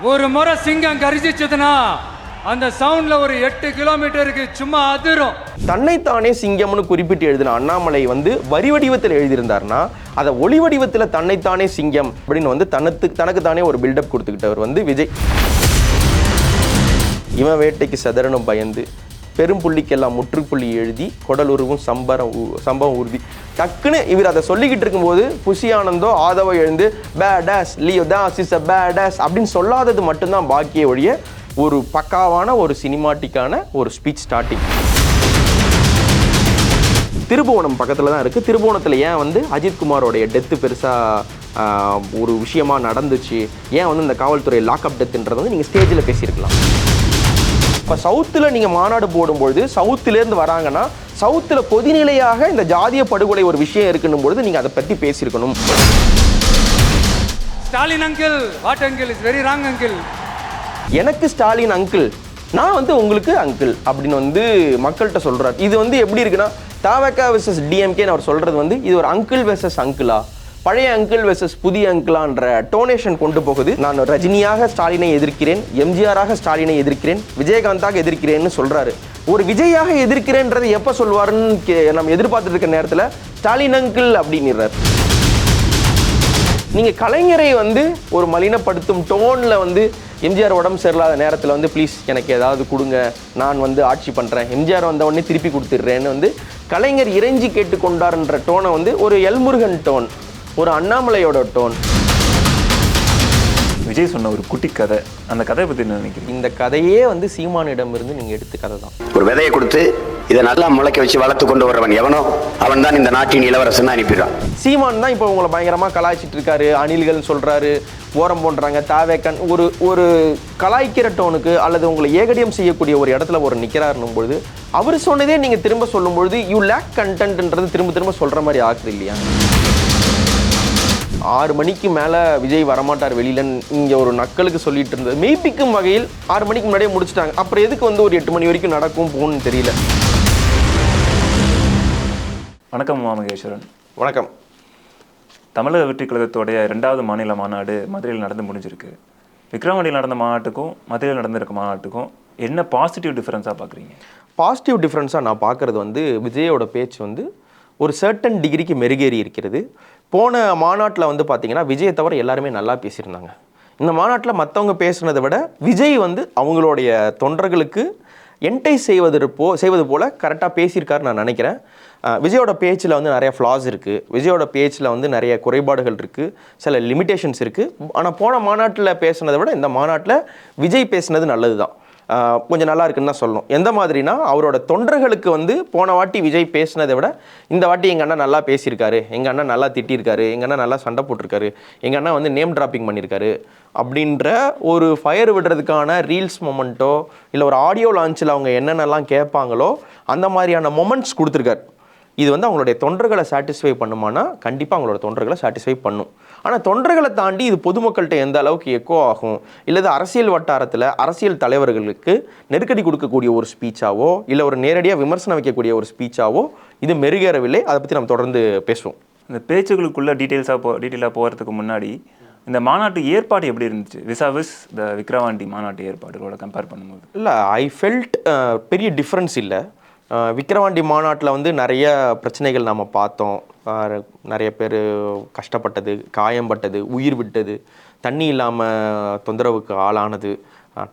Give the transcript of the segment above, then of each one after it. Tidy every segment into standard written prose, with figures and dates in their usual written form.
ஒரு முறை சிங்கம் கரிச்சிச்சதுன்னா அந்த சவுண்ட்ல ஒரு 8 கிலோமீட்டருக்கு சும்மா அதிரும். தன்னைத்தானே சிங்கம்னு குறிப்பிட்டு எழுதின அண்ணாமலை வந்து வரி வடிவத்தில் எழுதியிருந்தார்னா அதை ஒளி வடிவத்தில் தன்னைத்தானே சிங்கம் அப்படின்னு வந்து தனக்கு தானே ஒரு பில்டப் கொடுத்துக்கிட்டவர் வந்து விஜய். இவன் வேட்டைக்கு சதரனும் பயந்து பெரும் புள்ளிக்கெல்லாம் முற்றுப்புள்ளி எழுதி குடலுருவும் சம்பவம் உறுதி. டக்குன்னு இவர் அதை சொல்லிக்கிட்டு இருக்கும்போது புசி ஆனந்தோ ஆதவோ எழுந்து badass Leo Das is a badass அப்படின்னு சொல்லாதது மட்டும்தான் பாக்கிய ஒழிய ஒரு பக்காவான ஒரு சினிமாட்டிக்கான ஒரு ஸ்பீச் ஸ்டார்டிங். திருபுவனம் பக்கத்தில் தான் இருக்குது. திருபுவனத்தில் ஏன் வந்து அஜித்குமாரோடைய டெத்து பெருசாக ஒரு விஷயமா நடந்துச்சு, ஏன் வந்து இந்த காவல்துறை லாக்அப் டெத்துன்றது வந்து நீங்கள் ஸ்டேஜில் பேசியிருக்கலாம். இப்போ சவுத்தில் நீங்கள் மாநாடு போடும்பொழுது சவுத்துலேருந்து வராங்கன்னா சவுத்தில் கொதிநிலையாக இந்த ஜாதிய படுகொலை ஒரு விஷயம் இருக்குன்னும் பொழுது நீங்கள் அதை பற்றி பேசியிருக்கணும். Stalin uncle, what uncle is very wrong uncle. எனக்கு ஸ்டாலின் அங்கிள், நான் வந்து உங்களுக்கு அங்கிள் அப்படின்னு வந்து மக்கள்கிட்ட சொல்கிறார். இது வந்து எப்படி இருக்குன்னா தாவக வெர்சஸ் டிஎம்கேன்னு அவர் சொல்கிறது வந்து இது ஒரு அங்கிள் வெர்சஸ் அங்கிளா, பழைய அங்கிள் வெர்சஸ் புதிய அங்கிளான்ற டோனேஷன் கொண்டு போகுது. நான் ரஜினியாக ஸ்டாலினை எதிர்க்கிறேன், எம்ஜிஆராக ஸ்டாலினை எதிர்க்கிறேன், விஜயகாந்தாக எதிர்க்கிறேன்னு சொல்கிறாரு. ஒரு விஜயாக எதிர்க்கிறேன்றதை எப்போ சொல்வாருன்னு நம்ம எதிர்பார்த்துட்டு இருக்க நேரத்தில் ஸ்டாலின் அங்கிள் அப்படின்னுறார். நீங்கள் கலைஞரை வந்து ஒரு மலினப்படுத்தும் டோனில் வந்து எம்ஜிஆர் உடம்பு சரியில்லாத நேரத்தில் வந்து ப்ளீஸ் எனக்கு ஏதாவது கொடுங்க, நான் வந்து ஆட்சி பண்ணுறேன், எம்ஜிஆர் வந்த உடனே திருப்பி கொடுத்துட்றேன்னு வந்து கலைஞர் இறைஞ்சி கேட்டுக்கொண்டார்ன்ற டோனை வந்து ஒரு எல்முருகன் டோன், ஒரு அண்ணாமலையோட டோன். விஜய் சொன்ன ஒரு குட்டி கதை, அந்த கதையை பற்றி என்ன நினைக்கிறீங்க? இந்த கதையே வந்து சீமானிடம் இருந்து நீங்கள் எடுத்த கதை தான். ஒரு விதையை கொடுத்து இதை நல்லா முளைக்க வச்சு வளர்த்து கொண்டு வரவன் எவனோ அவன் தான் இந்த நாட்டின் இளவரசன் அனுப்பிடுறான். சீமான் தான் இப்போ உங்களை பயங்கரமாக கலாய்ச்சிட்டு இருக்காரு, அணில்கள் சொல்கிறாரு, ஓரம் போன்றாங்க, தாவேக்கன் ஒரு கலாய்க்கிற டோனுக்கு அல்லது உங்களை ஏகடியம் செய்யக்கூடிய ஒரு இடத்துல ஒரு நிற்கிறாருன்னும் பொழுது அவர் சொன்னதே நீங்கள் திரும்ப சொல்லும் பொழுது யூ லேக் கண்டென்ட்ன்றது திரும்ப சொல்கிற மாதிரி ஆகுது இல்லையா? 6 மணிக்கு மேலே விஜய் வரமாட்டார் வெளியில் இங்கே ஒரு நக்கலுக்கு சொல்லிட்டு இருந்தது மெய்ப்பிக்கும் வகையில் 6 மணிக்கு முன்னாடியே முடிச்சுட்டாங்க. அப்புறம் எதுக்கு வந்து ஒரு 8 மணி வரைக்கும் நடக்கும் போகணும்னு தெரியல. வணக்கம் மகேஸ்வரன். வணக்கம். தமிழக வெற்றி கழகத்தோடைய 2வது மாநில மாநாடு மதுரையில் நடந்து முடிஞ்சிருக்கு. விக்ரவாண்டியில் நடந்த மாநாட்டுக்கும் மதுரையில் நடந்திருக்க மாநாட்டுக்கும் என்ன பாசிட்டிவ் டிஃப்ரென்ஸாக பார்க்குறீங்க? பாசிட்டிவ் டிஃப்ரென்ஸாக நான் பார்க்குறது வந்து விஜயோட பேச்சு வந்து ஒரு சர்டன் டிகிரிக்கு மெருகேறி இருக்கிறது. போன மாநாட்டில் வந்து பார்த்திங்கன்னா விஜயை தவிர எல்லாருமே நல்லா பேசியிருந்தாங்க. இந்த மாநாட்டில் மற்றவங்க பேசுனதை விட விஜய் வந்து அவங்களுடைய தொண்டர்களுக்கு என்டைஸ் செய்வது போல் கரெக்டாக பேசியிருக்காருன்னு நான் நினைக்கிறேன். விஜயோட பேச்சில் வந்து நிறைய ஃப்ளாஸ் இருக்குது, விஜயோட பேச்சில் வந்து நிறைய குறைபாடுகள் இருக்குது, சில லிமிட்டேஷன்ஸ் இருக்குது. ஆனால் போன மாநாட்டில் பேசுனதை விட இந்த மாநாட்டில் விஜய் பேசுனது நல்லது தான், கொஞ்சம் நல்லா இருக்குன்னு தான் சொல்லணும். எந்த மாதிரினா அவரோட தொண்டர்களுக்கு வந்து போன வாட்டி விஜய் பேசினதை விட இந்த வாட்டி எங்கள் அண்ணன் நல்லா பேசியிருக்காரு, எங்கள் அண்ணன் நல்லா திட்டியிருக்காரு, எங்கள் அண்ணன் நல்லா சண்டை போட்டிருக்காரு, எங்கள் அண்ணன் வந்து நேம் டிராப்பிங் பண்ணியிருக்காரு அப்படின்ற ஒரு ஃபயர் விடுறதுக்கான ரீல்ஸ் மொமெண்ட்டோ இல்லை ஒரு ஆடியோ லான்ச்சில் அவங்க என்னென்னலாம் கேட்பாங்களோ அந்த மாதிரியான மொமெண்ட்ஸ் கொடுத்துருக்காரு. இது வந்து அவங்களுடைய தொண்டர்களை சாட்டிஸ்ஃபை பண்ணுமானா கண்டிப்பாக அவங்களோட தொண்டர்களை சாட்டிஸ்ஃபை பண்ணும். ஆனால் தொண்டர்களை தாண்டி இது பொதுமக்கள்கிட்ட எந்த அளவுக்கு எக்கோ ஆகும், இல்லை அரசியல் வட்டாரத்தில் அரசியல் தலைவர்களுக்கு நெருக்கடி கொடுக்கக்கூடிய ஒரு ஸ்பீச்சாவோ இல்லை ஒரு நேரடியாக விமர்சனம் வைக்கக்கூடிய ஒரு ஸ்பீச்சாவோ இது மெருகேறவில்லை. அதை பற்றி நம்ம தொடர்ந்து பேசுவோம். இந்த பேச்சுகளுக்குள்ளே டீட்டெயிலாக போகிறதுக்கு முன்னாடி இந்த மாநாட்டு ஏற்பாடு எப்படி இருந்துச்சு விசாவிஸ் இந்த விக்ரவாண்டி மாநாட்டு ஏற்பாடுகளோட கம்பேர் பண்ணும்போது? இல்லை, ஐ ஃபெல்ட் பெரிய டிஃப்ரென்ஸ் இல்லை. விக்கிரவாண்டி மாநாட்டில் வந்து நிறைய பிரச்சனைகள் நாம் பார்த்தோம். நிறைய பேர் கஷ்டப்பட்டது, காயம்பட்டது, உயிர் விட்டது, தண்ணி இல்லாமல் தொந்தரவுக்கு ஆளானது,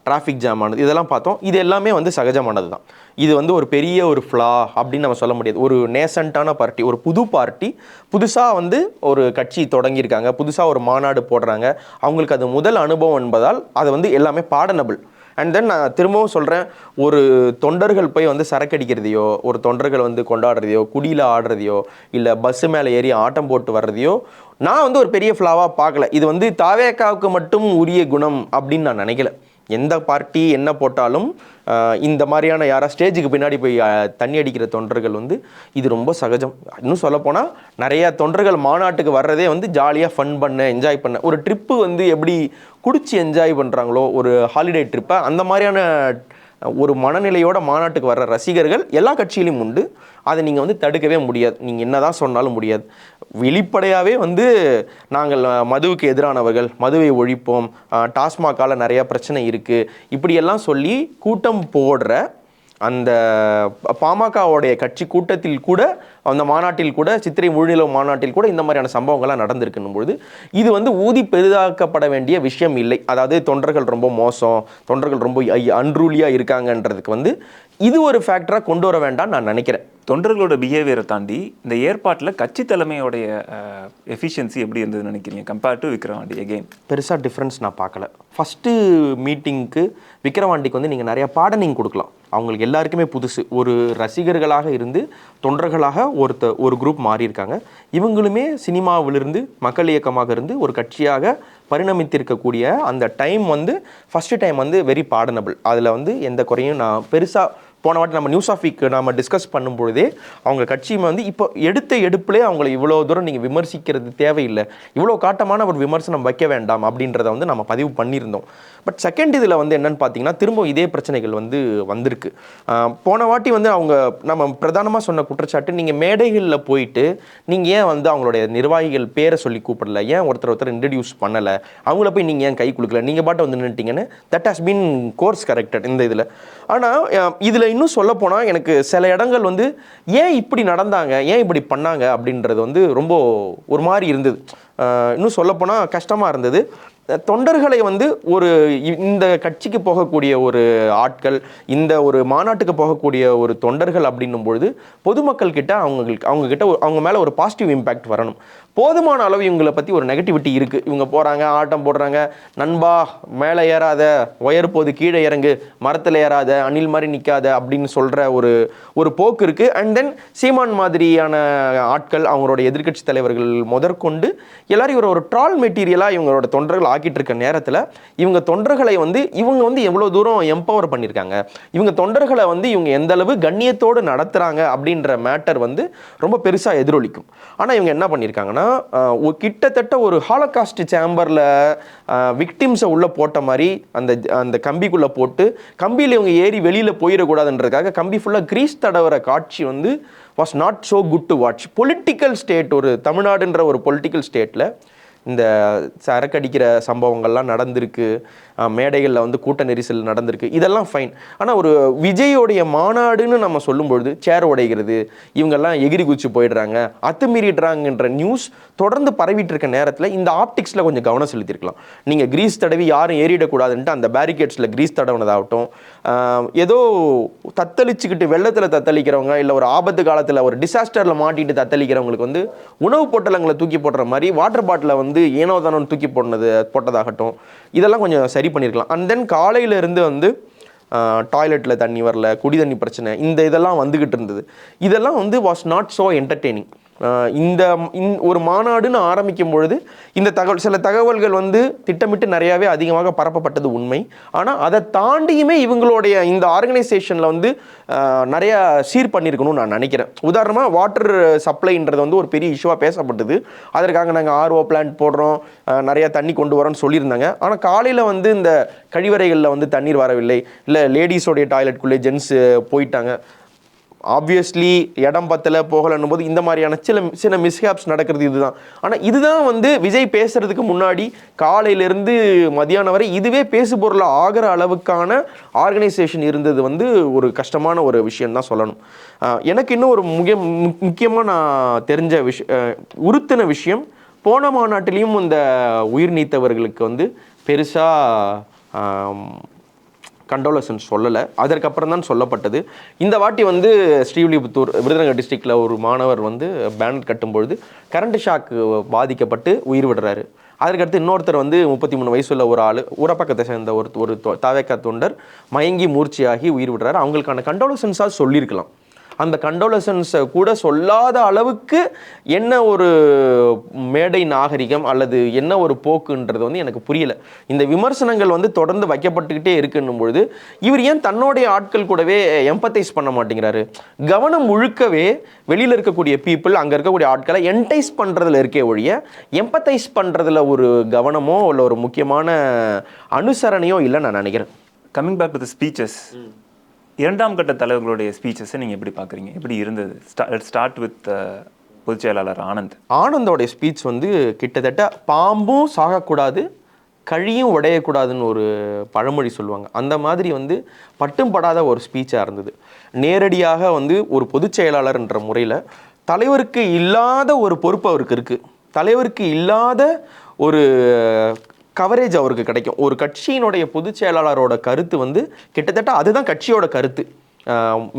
டிராஃபிக் ஜாம் ஆனது, இதெல்லாம் பார்த்தோம். இது எல்லாமே வந்து சகஜமானது தான். இது வந்து ஒரு பெரிய ஒரு ஃப்ளா அப்படின்னு நம்ம சொல்ல முடியாது. ஒரு நேசன்ட்டான பார்ட்டி, ஒரு புது பார்ட்டி, புதுசாக வந்து ஒரு கட்சி தொடங்கியிருக்காங்க, புதுசாக ஒரு மாநாடு போடுறாங்க, அவங்களுக்கு அது முதல் அனுபவம் என்பதால் அது வந்து எல்லாமே பாடனபிள். அண்ட் தென் நான் திரும்பவும் சொல்கிறேன், ஒரு தொண்டர்கள் போய் வந்து சரக்கடிக்கிறதையோ, ஒரு தொண்டர்கள் வந்து கொண்டாடுறதையோ, குடியில் ஆடுறதையோ, இல்லை பஸ்ஸு மேலே ஏறி ஆட்டம் போட்டு வர்றதையோ நான் வந்து ஒரு பெரிய ஃப்ளாவாக பார்க்கல. இது வந்து தாவேக்காவுக்கு மட்டும் உரிய குணம் அப்படின்னு நான் நினைக்கல. எந்த பார்ட்டி என்ன போட்டாலும் இந்த மாதிரியான யாரா ஸ்டேஜுக்கு பின்னாடி போய் தண்ணி அடிக்கிற தொண்டர்கள் வந்து இது ரொம்ப சகஜம். இன்னும் சொல்லப்போனால் நிறையா தொண்டர்கள் மாநாட்டுக்கு வர்றதே வந்து ஜாலியாக ஃபன் பண்ண, என்ஜாய் பண்ண, ஒரு ட்ரிப்பு வந்து எப்படி குடிச்சு என்ஜாய் பண்ணுறாங்களோ ஒரு ஹாலிடே ட்ரிப்பை, அந்த மாதிரியான ஒரு மனநிலையோட மாநாட்டுக்கு வர்ற ரசிகர்கள் எல்லா கட்சியிலும் உண்டு. அதை நீங்கள் வந்து தடுக்கவே முடியாது, நீங்கள் என்ன தான் சொன்னாலும் முடியாது. வெளிப்படையாகவே வந்து நாங்கள் மதுவுக்கு எதிரானவர்கள், மதுவை ஒழிப்போம், டாஸ்மாகால நிறையா பிரச்சனை இருக்குது, இப்படியெல்லாம் சொல்லி கூட்டம் போடுற அந்த பாமகவுடைய கட்சி கூட்டத்தில் கூட, அந்த மாநாட்டில் கூட, சித்திரை முழுநிலவு மாநாட்டில் கூட இந்த மாதிரியான சம்பவங்கள்லாம் நடந்திருக்குன்னும் பொழுது இது வந்து ஊதி பெரிதாக்கப்பட வேண்டிய விஷயம் இல்லை. அதாவது தொண்டர்கள் ரொம்ப மோசம், தொண்டர்கள் ரொம்ப அன்ரூலியாக இருக்காங்கன்றதுக்கு வந்து இது ஒரு ஃபேக்டராக கொண்டு வர வேண்டாம்னு நான் நினைக்கிறேன். தொண்டர்களோட பிஹேவியரை தாண்டி இந்த ஏற்பாட்டில் கட்சி தலைமையோடைய எஃபிஷியன்சி எப்படி இருந்ததுன்னு நினைக்கிறீங்க கம்பேர்ட் டு விக்ரவாண்டி? எகெயின் பெருசாக டிஃப்ரென்ஸ் நான் பார்க்கல. ஃபஸ்ட்டு மீட்டிங்க்கு விக்ரவாண்டிக்கு வந்து நீங்கள் நிறையா பாடனிங் கொடுக்கலாம், அவங்களுக்கு எல்லாருக்குமே புதுசு. ஒரு ரசிகர்களாக இருந்து தொண்டர்களாக ஒரு குரூப் மாறியிருக்காங்க. இவங்களுமே சினிமாவிலிருந்து மக்கள் இயக்கமாக இருந்து ஒரு கட்சியாக பரிணமித்திருக்கக்கூடிய அந்த டைம் வந்து ஃபஸ்ட்டு டைம் வந்து வெரி பாடனபிள். அதில் வந்து எந்த குறையும் நான் பெருசாக போன வாட்டி நம்ம நியூஸ் ஆஃப் வீக் நம்ம டிஸ்கஸ் பண்ணும்பொழுதே அவங்க கட்சி வந்து இப்போ எடுப்புலேயே அவங்களை இவ்வளோ தூரம் நீங்கள் விமர்சிக்கிறது தேவையில்லை, இவ்வளோ காட்டமான ஒரு விமர்சனம் வைக்க வேண்டாம் அப்படின்றத வந்து நம்ம பதிவு பண்ணியிருந்தோம். பட் செகண்ட் இதில் வந்து என்னென்னு பார்த்தீங்கன்னா திரும்ப இதே பிரச்சனைகள் வந்து வந்திருக்கு. போன வாட்டி வந்து அவங்க நம்ம பிரதானமாக சொன்ன குற்றச்சாட்டு, நீங்கள் மேடைகளில் போயிட்டு நீங்கள் ஏன் வந்து அவங்களுடைய நிர்வாகிகள் பேரை சொல்லி கூப்பிடல, ஏன் ஒருத்தர் இன்ட்ரடியூஸ் பண்ணலை, அவங்கள போய் நீங்கள் ஏன் கை கொடுக்கல, நீங்கள் பாட்டை வந்து நின்றுட்டீங்கன்னு. That has been course corrected இந்த இதில். ஆனால் இதில் இன்னும் சொல்ல போனால் எனக்கு சில இடங்கள் வந்து ஏன் இப்படி நடந்தாங்க, ஏன் இப்படி பண்ணாங்க அப்படின்றது வந்து ரொம்ப ஒரு மாதிரி இருந்தது. இன்னும் சொல்லப்போனால் கஷ்டமாக இருந்தது. தொண்டர்களை வந்து ஒரு இந்த கட்சிக்கு போகக்கூடிய ஒரு ஆட்கள், இந்த ஒரு மாநாட்டுக்கு போகக்கூடிய ஒரு தொண்டர்கள் அப்படின்னும் பொழுது பொதுமக்கள் கிட்ட அவங்க மேலே ஒரு பாசிட்டிவ் இம்பேக்ட் வரணும். போதுமான அளவு இவங்களை பற்றி ஒரு நெகட்டிவிட்டி இருக்குது. இவங்க போகிறாங்க, ஆட்டம் போடுறாங்க, நண்பா மேலே ஏறாத, ஒயர் போது கீழே இறங்கு, மரத்தில் ஏறாத, அணில் மாதிரி நிற்காத அப்படின்னு சொல்கிற ஒரு போக்கு இருக்குது. அண்ட் தென் சீமான் மாதிரியான ஆட்கள், அவங்களோட எதிர்க்கட்சி தலைவர்கள் முதற்கொண்டு எல்லாரும் ஒரு ட்ரால் மெட்டீரியலாக இவங்களோட தொண்டர்கள் ஆக்கிட்டு இருக்க நேரத்தில் இவங்க தொண்டர்களை வந்து எவ்வளோ தூரம் எம்பவர் பண்ணியிருக்காங்க, இவங்க தொண்டர்களை வந்து இவங்க எந்த அளவு கண்ணியத்தோடு நடத்துகிறாங்க அப்படின்ற மேட்டர் வந்து ரொம்ப பெருசாக எதிரொலிக்கும். ஆனால் இவங்க என்ன பண்ணியிருக்காங்கன்னா கிட்டத்தட்ட ஒரு ஹாலோகாஸ்ட் சேம்பரில் விக்டிம்ஸை உள்ளே போட்ட மாதிரி அந்த கம்பிக்குள்ளே போட்டு கம்பியில் இவங்க ஏறி வெளியில் போயிடக்கூடாதுன்றதுக்காக கம்பி ஃபுல்லாக கிரீஸ் தடவுற காட்சி வந்து was not so good to watch. Political state, ஒரு தமிழ்நாடுன்ற ஒரு பொலிட்டிக்கல் ஸ்டேட்டில் இந்த சரக்கடிக்கிற சம்பவங்கள்லாம் நடந்திருக்கு, மேடைகளில் வந்து கூட்ட நெரிசல் நடந்திருக்கு, இதெல்லாம் ஃபைன். ஆனால் ஒரு விஜயோடைய மாநாடுன்னு நம்ம சொல்லும்பொழுது சேர் உடைகிறது, இவங்கெல்லாம் எகிரி குச்சி போயிடுறாங்க, அத்துமீறிடுறாங்கன்ற நியூஸ் தொடர்ந்து பரவிட்டு இருக்க நேரத்தில் இந்த ஆப்டிக்ஸில் கொஞ்சம் கவனம் செலுத்திருக்கலாம். நீங்கள் கிரீஸ் தடவி யாரும் ஏறிடக்கூடாதுன்ட்டு அந்த பேரிகேட்ஸில் கிரீஸ் தடவுனதாகட்டும், ஏதோ தத்தளிச்சுக்கிட்டு வெள்ளத்தில் தத்தளிக்கிறவங்க, இல்லை ஒரு ஆபத்து காலத்தில் ஒரு டிசாஸ்டரில் மாட்டிட்டு தத்தளிக்கிறவங்களுக்கு வந்து உணவு பொட்டலங்களை தூக்கி போடுற மாதிரி வாட்டர் பாட்டிலை வந்து ஏனோ தானோன்னு தூக்கி போட்டதாகட்டும், இதெல்லாம் கொஞ்சம் சரி பண்ணியிருக்கலாம். அண்ட் தென் காலையிலேருந்து வந்து டாய்லெட்டில் தண்ணி வரல, குடி தண்ணி பிரச்சனை, இதெல்லாம் வந்துக்கிட்டு இருந்தது. இதெல்லாம் வந்து வாஸ் நாட் ஸோ என்டர்டெய்னிங். ஒரு மாநாடுன்னு ஆரம்பிக்கும் பொழுது சில தகவல்கள் வந்து திட்டமிட்டு நிறையாவே அதிகமாக பரப்பப்பட்டது உண்மை. ஆனால் அதை தாண்டியுமே இவங்களுடைய இந்த ஆர்கனைசேஷனில் வந்து நிறையா சீர் பண்ணியிருக்கணும்னு நான் நினைக்கிறேன். உதாரணமாக வாட்டர் சப்ளைன்றது வந்து ஒரு பெரிய இஷ்யூவாக பேசப்பட்டது. அதற்காக நாங்கள் ஆர்ஓ பிளான்ட் போடுறோம், நிறையா தண்ணி கொண்டு வரோன்னு சொல்லியிருந்தாங்க. ஆனால் காலையில் வந்து இந்த கழிவறைகளில் வந்து தண்ணீர் வரவில்லை, இல்லை லேடிஸோடைய டாய்லெட்குள்ளே ஜென்ஸ் போயிட்டாங்க. ஆப்வியஸ்லி இடம் பத்தல போகலன்னும் போது இந்த மாதிரியான சில மிஸ்ஹேப்ஸ் நடக்கிறது இதுதான். ஆனால் இதுதான் வந்து விஜய் பேசுறதுக்கு முன்னாடி காலையிலேருந்து மதியானம் வரை இதுவே பேசு பொருள் ஆகிற அளவுக்கான ஆர்கனைசேஷன் இருந்தது வந்து ஒரு கஷ்டமான ஒரு விஷயம் தான் சொல்லணும். எனக்கு இன்னும் ஒரு முக்கியமாக நான் தெரிஞ்ச உறுத்தின விஷயம், போன மாநாட்டிலையும் இந்த உயிர் நீத்தவர்களுக்கு வந்து பெருசாக கண்டோலசன்ஸ் சொல்லலை, அதற்கப்புறம் தான் சொல்லப்பட்டது. இந்த வாட்டி வந்து ஸ்ரீவில்லிபுத்தூர் விருதுநகர் டிஸ்ட்ரிக்டில் ஒரு மாணவர் வந்து பேனர் கட்டும்பொழுது கரண்ட் ஷாக்கு பாதிக்கப்பட்டு உயிர் விடுறாரு. அதற்கடுத்து இன்னொருத்தர் வந்து 33 வயசுள்ள ஒரு ஆள், ஊரப்பக்கத்தை சேர்ந்த ஒரு தாவேக்கா தொண்டர் மயங்கி மூர்ச்சியாகி உயிர் விடுறாரு. அவங்களுக்கான கண்டோலசன்ஸாக சொல்லியிருக்கலாம். அந்த கண்டோலசன்ஸை கூட சொல்லாத அளவுக்கு என்ன ஒரு மேடை நாகரிகம் அல்லது என்ன ஒரு போக்குன்றது வந்து எனக்கு புரியலை. இந்த விமர்சனங்கள் வந்து தொடர்ந்து வைக்கப்பட்டுக்கிட்டே இருக்குன்னும் பொழுது இவர் ஏன் தன்னுடைய ஆட்கள் கூடவே எம்பத்தைஸ் பண்ண மாட்டேங்கிறாரு? கவனம் முழுக்கவே வெளியில் இருக்கக்கூடிய பீப்புள், அங்கே இருக்கக்கூடிய ஆட்களை என்டைஸ் பண்ணுறதுல இருக்கே ஒழிய எம்பத்தைஸ் பண்ணுறதுல ஒரு கவனமோ இல்லை ஒரு முக்கியமான அனுசரணையோ இல்லை நான் நினைக்கிறேன். Coming back to the speeches, இரண்டாம் கட்ட தலைவர்களுடைய ஸ்பீச்சஸை நீங்கள் எப்படி பார்க்குறீங்க, எப்படி இருந்தது? ஸ்டார்ட் வித் பொதுச் செயலாளர் ஆனந்தோடைய ஸ்பீச் வந்து கிட்டத்தட்ட பாம்பும் சாகக்கூடாது, கழியும் உடையக்கூடாதுன்னு ஒரு பழமொழி சொல்லுவாங்க. அந்த மாதிரி வந்து பட்டும் படாத ஒரு ஸ்பீச்சாக இருந்தது. நேரடியாக வந்து ஒரு பொதுச் செயலாளர்ன்ற முறையில் தலைவருக்கு இல்லாத ஒரு பொறுப்பு அவருக்கு இருக்குது, தலைவருக்கு இல்லாத ஒரு கவரேஜ் அவருக்கு கிடைக்கும். ஒரு கட்சியினுடைய பொதுச் செயலாளரோட கருத்து வந்து கிட்டத்தட்ட அதுதான் கட்சியோட கருத்து,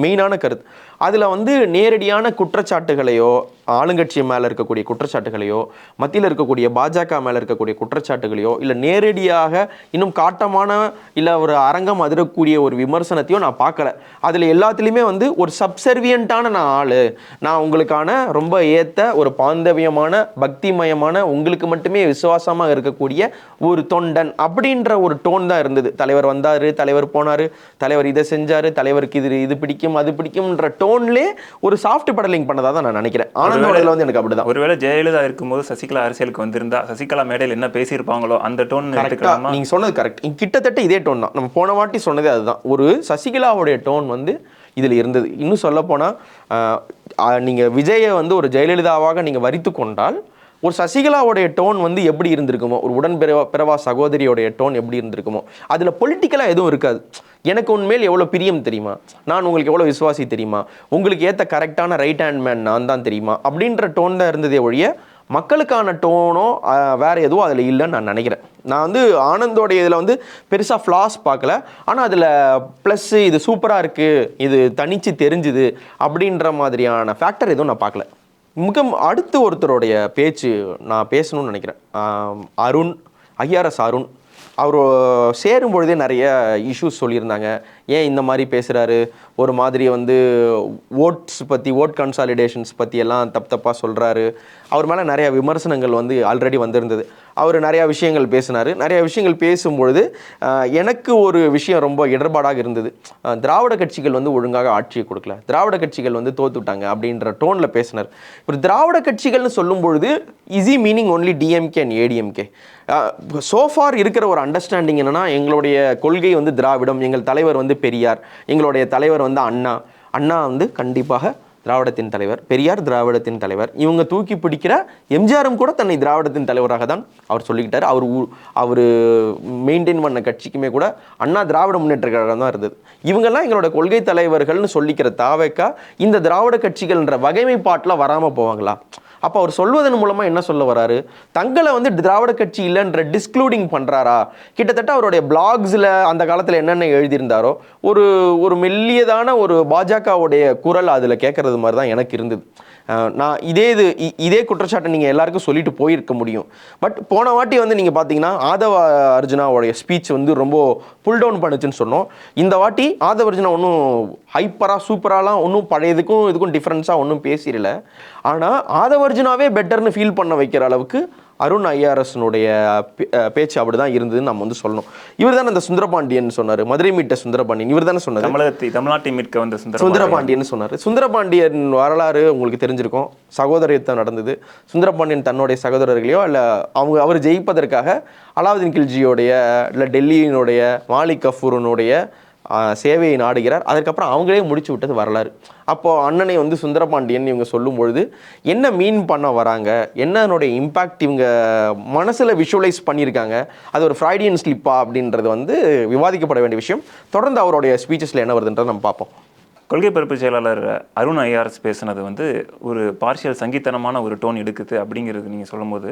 மெயினான கருத்து. அதில் வந்து நேரடியான குற்றச்சாட்டுகளையோ, ஆளுங்கட்சி மேலே இருக்கக்கூடிய குற்றச்சாட்டுகளையோ, மத்தியில் இருக்கக்கூடிய பாஜக மேலே இருக்கக்கூடிய குற்றச்சாட்டுகளையோ, இல்லை நேரடியாக இன்னும் காட்டமான இல்லை ஒரு அரங்கம் அதிரக்கூடிய ஒரு விமர்சனத்தையோ நான் பார்க்கல. அதில் எல்லாத்துலேயுமே வந்து ஒரு சப்சர்வியண்ட்டான நான் உங்களுக்கான ரொம்ப ஏற்ற ஒரு பாந்தவியமான பக்திமயமான உங்களுக்கு மட்டுமே விசுவாசமாக இருக்கக்கூடிய ஒரு தொண்டன் அப்படின்ற ஒரு டோன் தான் இருந்தது. தலைவர் வந்தார், தலைவர் போனார், தலைவர் இதை செஞ்சார், தலைவருக்கு இது பிடிக்கும் அது பிடிக்கும்ன்ற டோன்லே ஒரு சாஃப்ட் பெடலிங் பண்ணதாக தான் நான் நினைக்கிறேன். ஆனந்தோடையில் வந்து எனக்கு அப்படிதான். ஒருவேளை ஜெயலலிதா இருக்கும்போது சசிகலா அரசியலுக்கு வந்திருந்தா சசிகலா மேடையில் என்ன பேசியிருப்பாங்களோ அந்த டோன் எடுத்துக்கலாமா? நீங்க சொன்னது கரெக்ட், கிட்டத்தட்ட இதே டோன் தான். நம்ம போன வாட்டி சொன்னதே அதுதான். ஒரு சசிகலாவுடைய டோன் வந்து இதில் இருந்தது. இன்னும் சொல்ல போனால் நீங்கள் விஜயை வந்து ஒரு ஜெயலலிதாவாக நீங்கள் வரித்து கொண்டால் ஒரு சசிகலாவுடைய டோன் வந்து எப்படி இருந்திருக்குமோ, ஒரு பிறவா சகோதரியோடைய டோன் எப்படி இருந்திருக்குமோ, அதில் பொலிட்டிக்கலாக எதுவும் இருக்காது. எனக்கு உண்மையில் எவ்வளோ பிரியம் தெரியுமா, நான் உங்களுக்கு எவ்வளோ விசுவாசி தெரியுமா, உங்களுக்கு ஏற்ற கரெக்டான ரைட் ஹேண்ட் மேன் நான் தான் தெரியுமா அப்படின்ற டோன் தான் இருந்ததே ஒழிய மக்களுக்கான டோனோ வேறு எதுவும் அதில் இல்லைன்னு நான் நினைக்கிறேன். நான் வந்து ஆனந்தோடைய இதில் வந்து பெருசாக ஃப்ளாஸ் பார்க்கல, ஆனால் அதில் ப்ளஸ்ஸு இது சூப்பராக இருக்குது, இது தனித்து தெரிஞ்சுது அப்படின்ற மாதிரியான ஃபேக்டர் எதுவும் நான் பார்க்கல. அடுத்து ஒருத்தருடைய பேச்சு நான் பேசணும்னு நினைக்கிறேன். அருண், ஐஆர்எஸ் அருண். அவர் சேரும்பொழுதே நிறைய இஷ்யூஸ் சொல்லியிருந்தாங்க. ஏன் இந்த மாதிரி பேசுகிறாரு, ஒரு மாதிரி வந்து ஓட்ஸ் பற்றி, ஓட் கன்சாலிடேஷன்ஸ் பற்றி எல்லாம் தப்பாக சொல்கிறாரு. அவர் மேலே நிறையா விமர்சனங்கள் வந்து ஆல்ரெடி வந்திருந்தது. அவர் நிறையா விஷயங்கள் பேசினார். நிறையா விஷயங்கள் பேசும்பொழுது எனக்கு ஒரு விஷயம் ரொம்ப இடர்பாடாக இருந்தது. திராவிட கட்சிகள் வந்து ஒழுங்காக ஆட்சியை கொடுக்கல, திராவிட கட்சிகள் வந்து தோத்துட்டாங்க அப்படின்ற டோனில் பேசினார். இப்போ திராவிட கட்சிகள்னு சொல்லும் பொழுது is meaning only DMK and ADMK. So far இருக்கிற ஒரு அண்டர்ஸ்டாண்டிங் என்னென்னா, எங்களுடைய கொள்கை வந்து திராவிடம், எங்கள் தலைவர் வந்து பெரியார், எங்களுடைய தலைவர் வந்து அண்ணா வந்து கண்டிப்பாக திராவிடத்தின் தலைவர், பெரியார் திராவிடத்தின் தலைவர். இவங்க தூக்கி பிடிக்கிற எம்ஜிஆரும் கூட தன்னை திராவிடத்தின் தலைவராக தான் அவர் சொல்லிக்கிட்டார். அவர் மெயின்டைன் பண்ண கட்சிக்குமே கூட அண்ணா திராவிட முன்னேற்ற கழகம் தான் இருந்தது. இவங்கெல்லாம் எங்களோட கொள்கை தலைவர்கள்னு சொல்லிக்கிற தாவேக்கா இந்த திராவிட கட்சிகள்ன்ற வகைமைப்பாட்டில் வராமல் போவாங்களா? அப்போ அவர் சொல்வதன் மூலமாக என்ன சொல்ல வராரு, தங்களை வந்து திராவிட கட்சி இல்லைன்ற டிஸ்க்ளூடிங் பண்ணுறாரா? கிட்டத்தட்ட அவருடைய பிளாக்ஸில் அந்த காலத்தில் என்னென்ன எழுதியிருந்தாரோ ஒரு மெல்லியதான ஒரு பாஜகவுடைய குரல் அதில் கேட்குறது மாதிரி தான் எனக்கு இருந்தது. நான் இதே குற்றச்சாட்டை நீங்கள் எல்லாருக்கும் சொல்லிட்டு போயிருக்க முடியும். பட் போன வாட்டி வந்து நீங்கள் பார்த்தீங்கன்னா ஆதவ அர்ஜுனாவுடைய ஸ்பீச் வந்து ரொம்ப புல் டவுன் பண்ணுச்சுன்னு சொன்னோம். இந்த வாட்டி ஆதவ அர்ஜுனா ஒன்றும் ஹைப்பராக சூப்பராலாம் ஒன்றும் பழையதுக்கும் இதுக்கும் டிஃப்ரென்ஸாக ஒன்றும் பேசிடல. ஆனால் ஆதவ அர்ஜுனாவே பெட்டர்னு ஃபீல் பண்ண வைக்கிற அளவுக்கு அருண் ஐஆர்எஸ்னுடைய பேச்சு அப்படி தான் இருந்ததுன்னு நம்ம வந்து சொல்லணும். இவர் தானே அந்த சுந்தரபாண்டியன் சொன்னார், மதுரை மீட்ட சுந்தரபாண்டியன் இவர் தானே சொன்னார், தமிழ்நாட்டை மீட்க வந்த சுந்தரபாண்டியன் சொன்னார். சுந்தரபாண்டியன் வரலாறு உங்களுக்கு தெரிஞ்சிருக்கும், சகோதரத்துவம் நடந்தது. சுந்தரபாண்டியன் தன்னுடைய சகோதரர்களையோ இல்லை அவர் ஜெயிப்பதற்காக அலாவுதீன் கில்ஜியோடைய இல்லை டெல்லியினுடைய மாலிக் கஃபூரனுடைய சேவையை நாடுகிறார். அதுக்கப்புறம் அவங்களே முடிச்சு விட்டது வரலாறு. அப்போது அண்ணனை வந்து சுந்தரபாண்டியன் இவங்க சொல்லும் பொழுது என்ன மீன் பண்ண வராங்க, என்னனுடைய இம்பேக்ட் இவங்க மனசில் விஷுவலைஸ் பண்ணியிருக்காங்க, அது ஒரு ஃப்ரைடியன் ஸ்லிப்பா அப்படின்றது வந்து விவாதிக்கப்பட வேண்டிய விஷயம். தொடர்ந்து அவருடைய ஸ்பீச்சஸில் என்ன வருதுன்றதை நம்ம பார்ப்போம். கொள்கை பரப்பு செயலாளர் அருண் ஐஆர்எஸ் பேசுனது வந்து ஒரு பார்ஷியல் சங்கீத்தனமான ஒரு டோன் எடுக்குது அப்படிங்கிறது நீங்கள் சொல்லும் போது,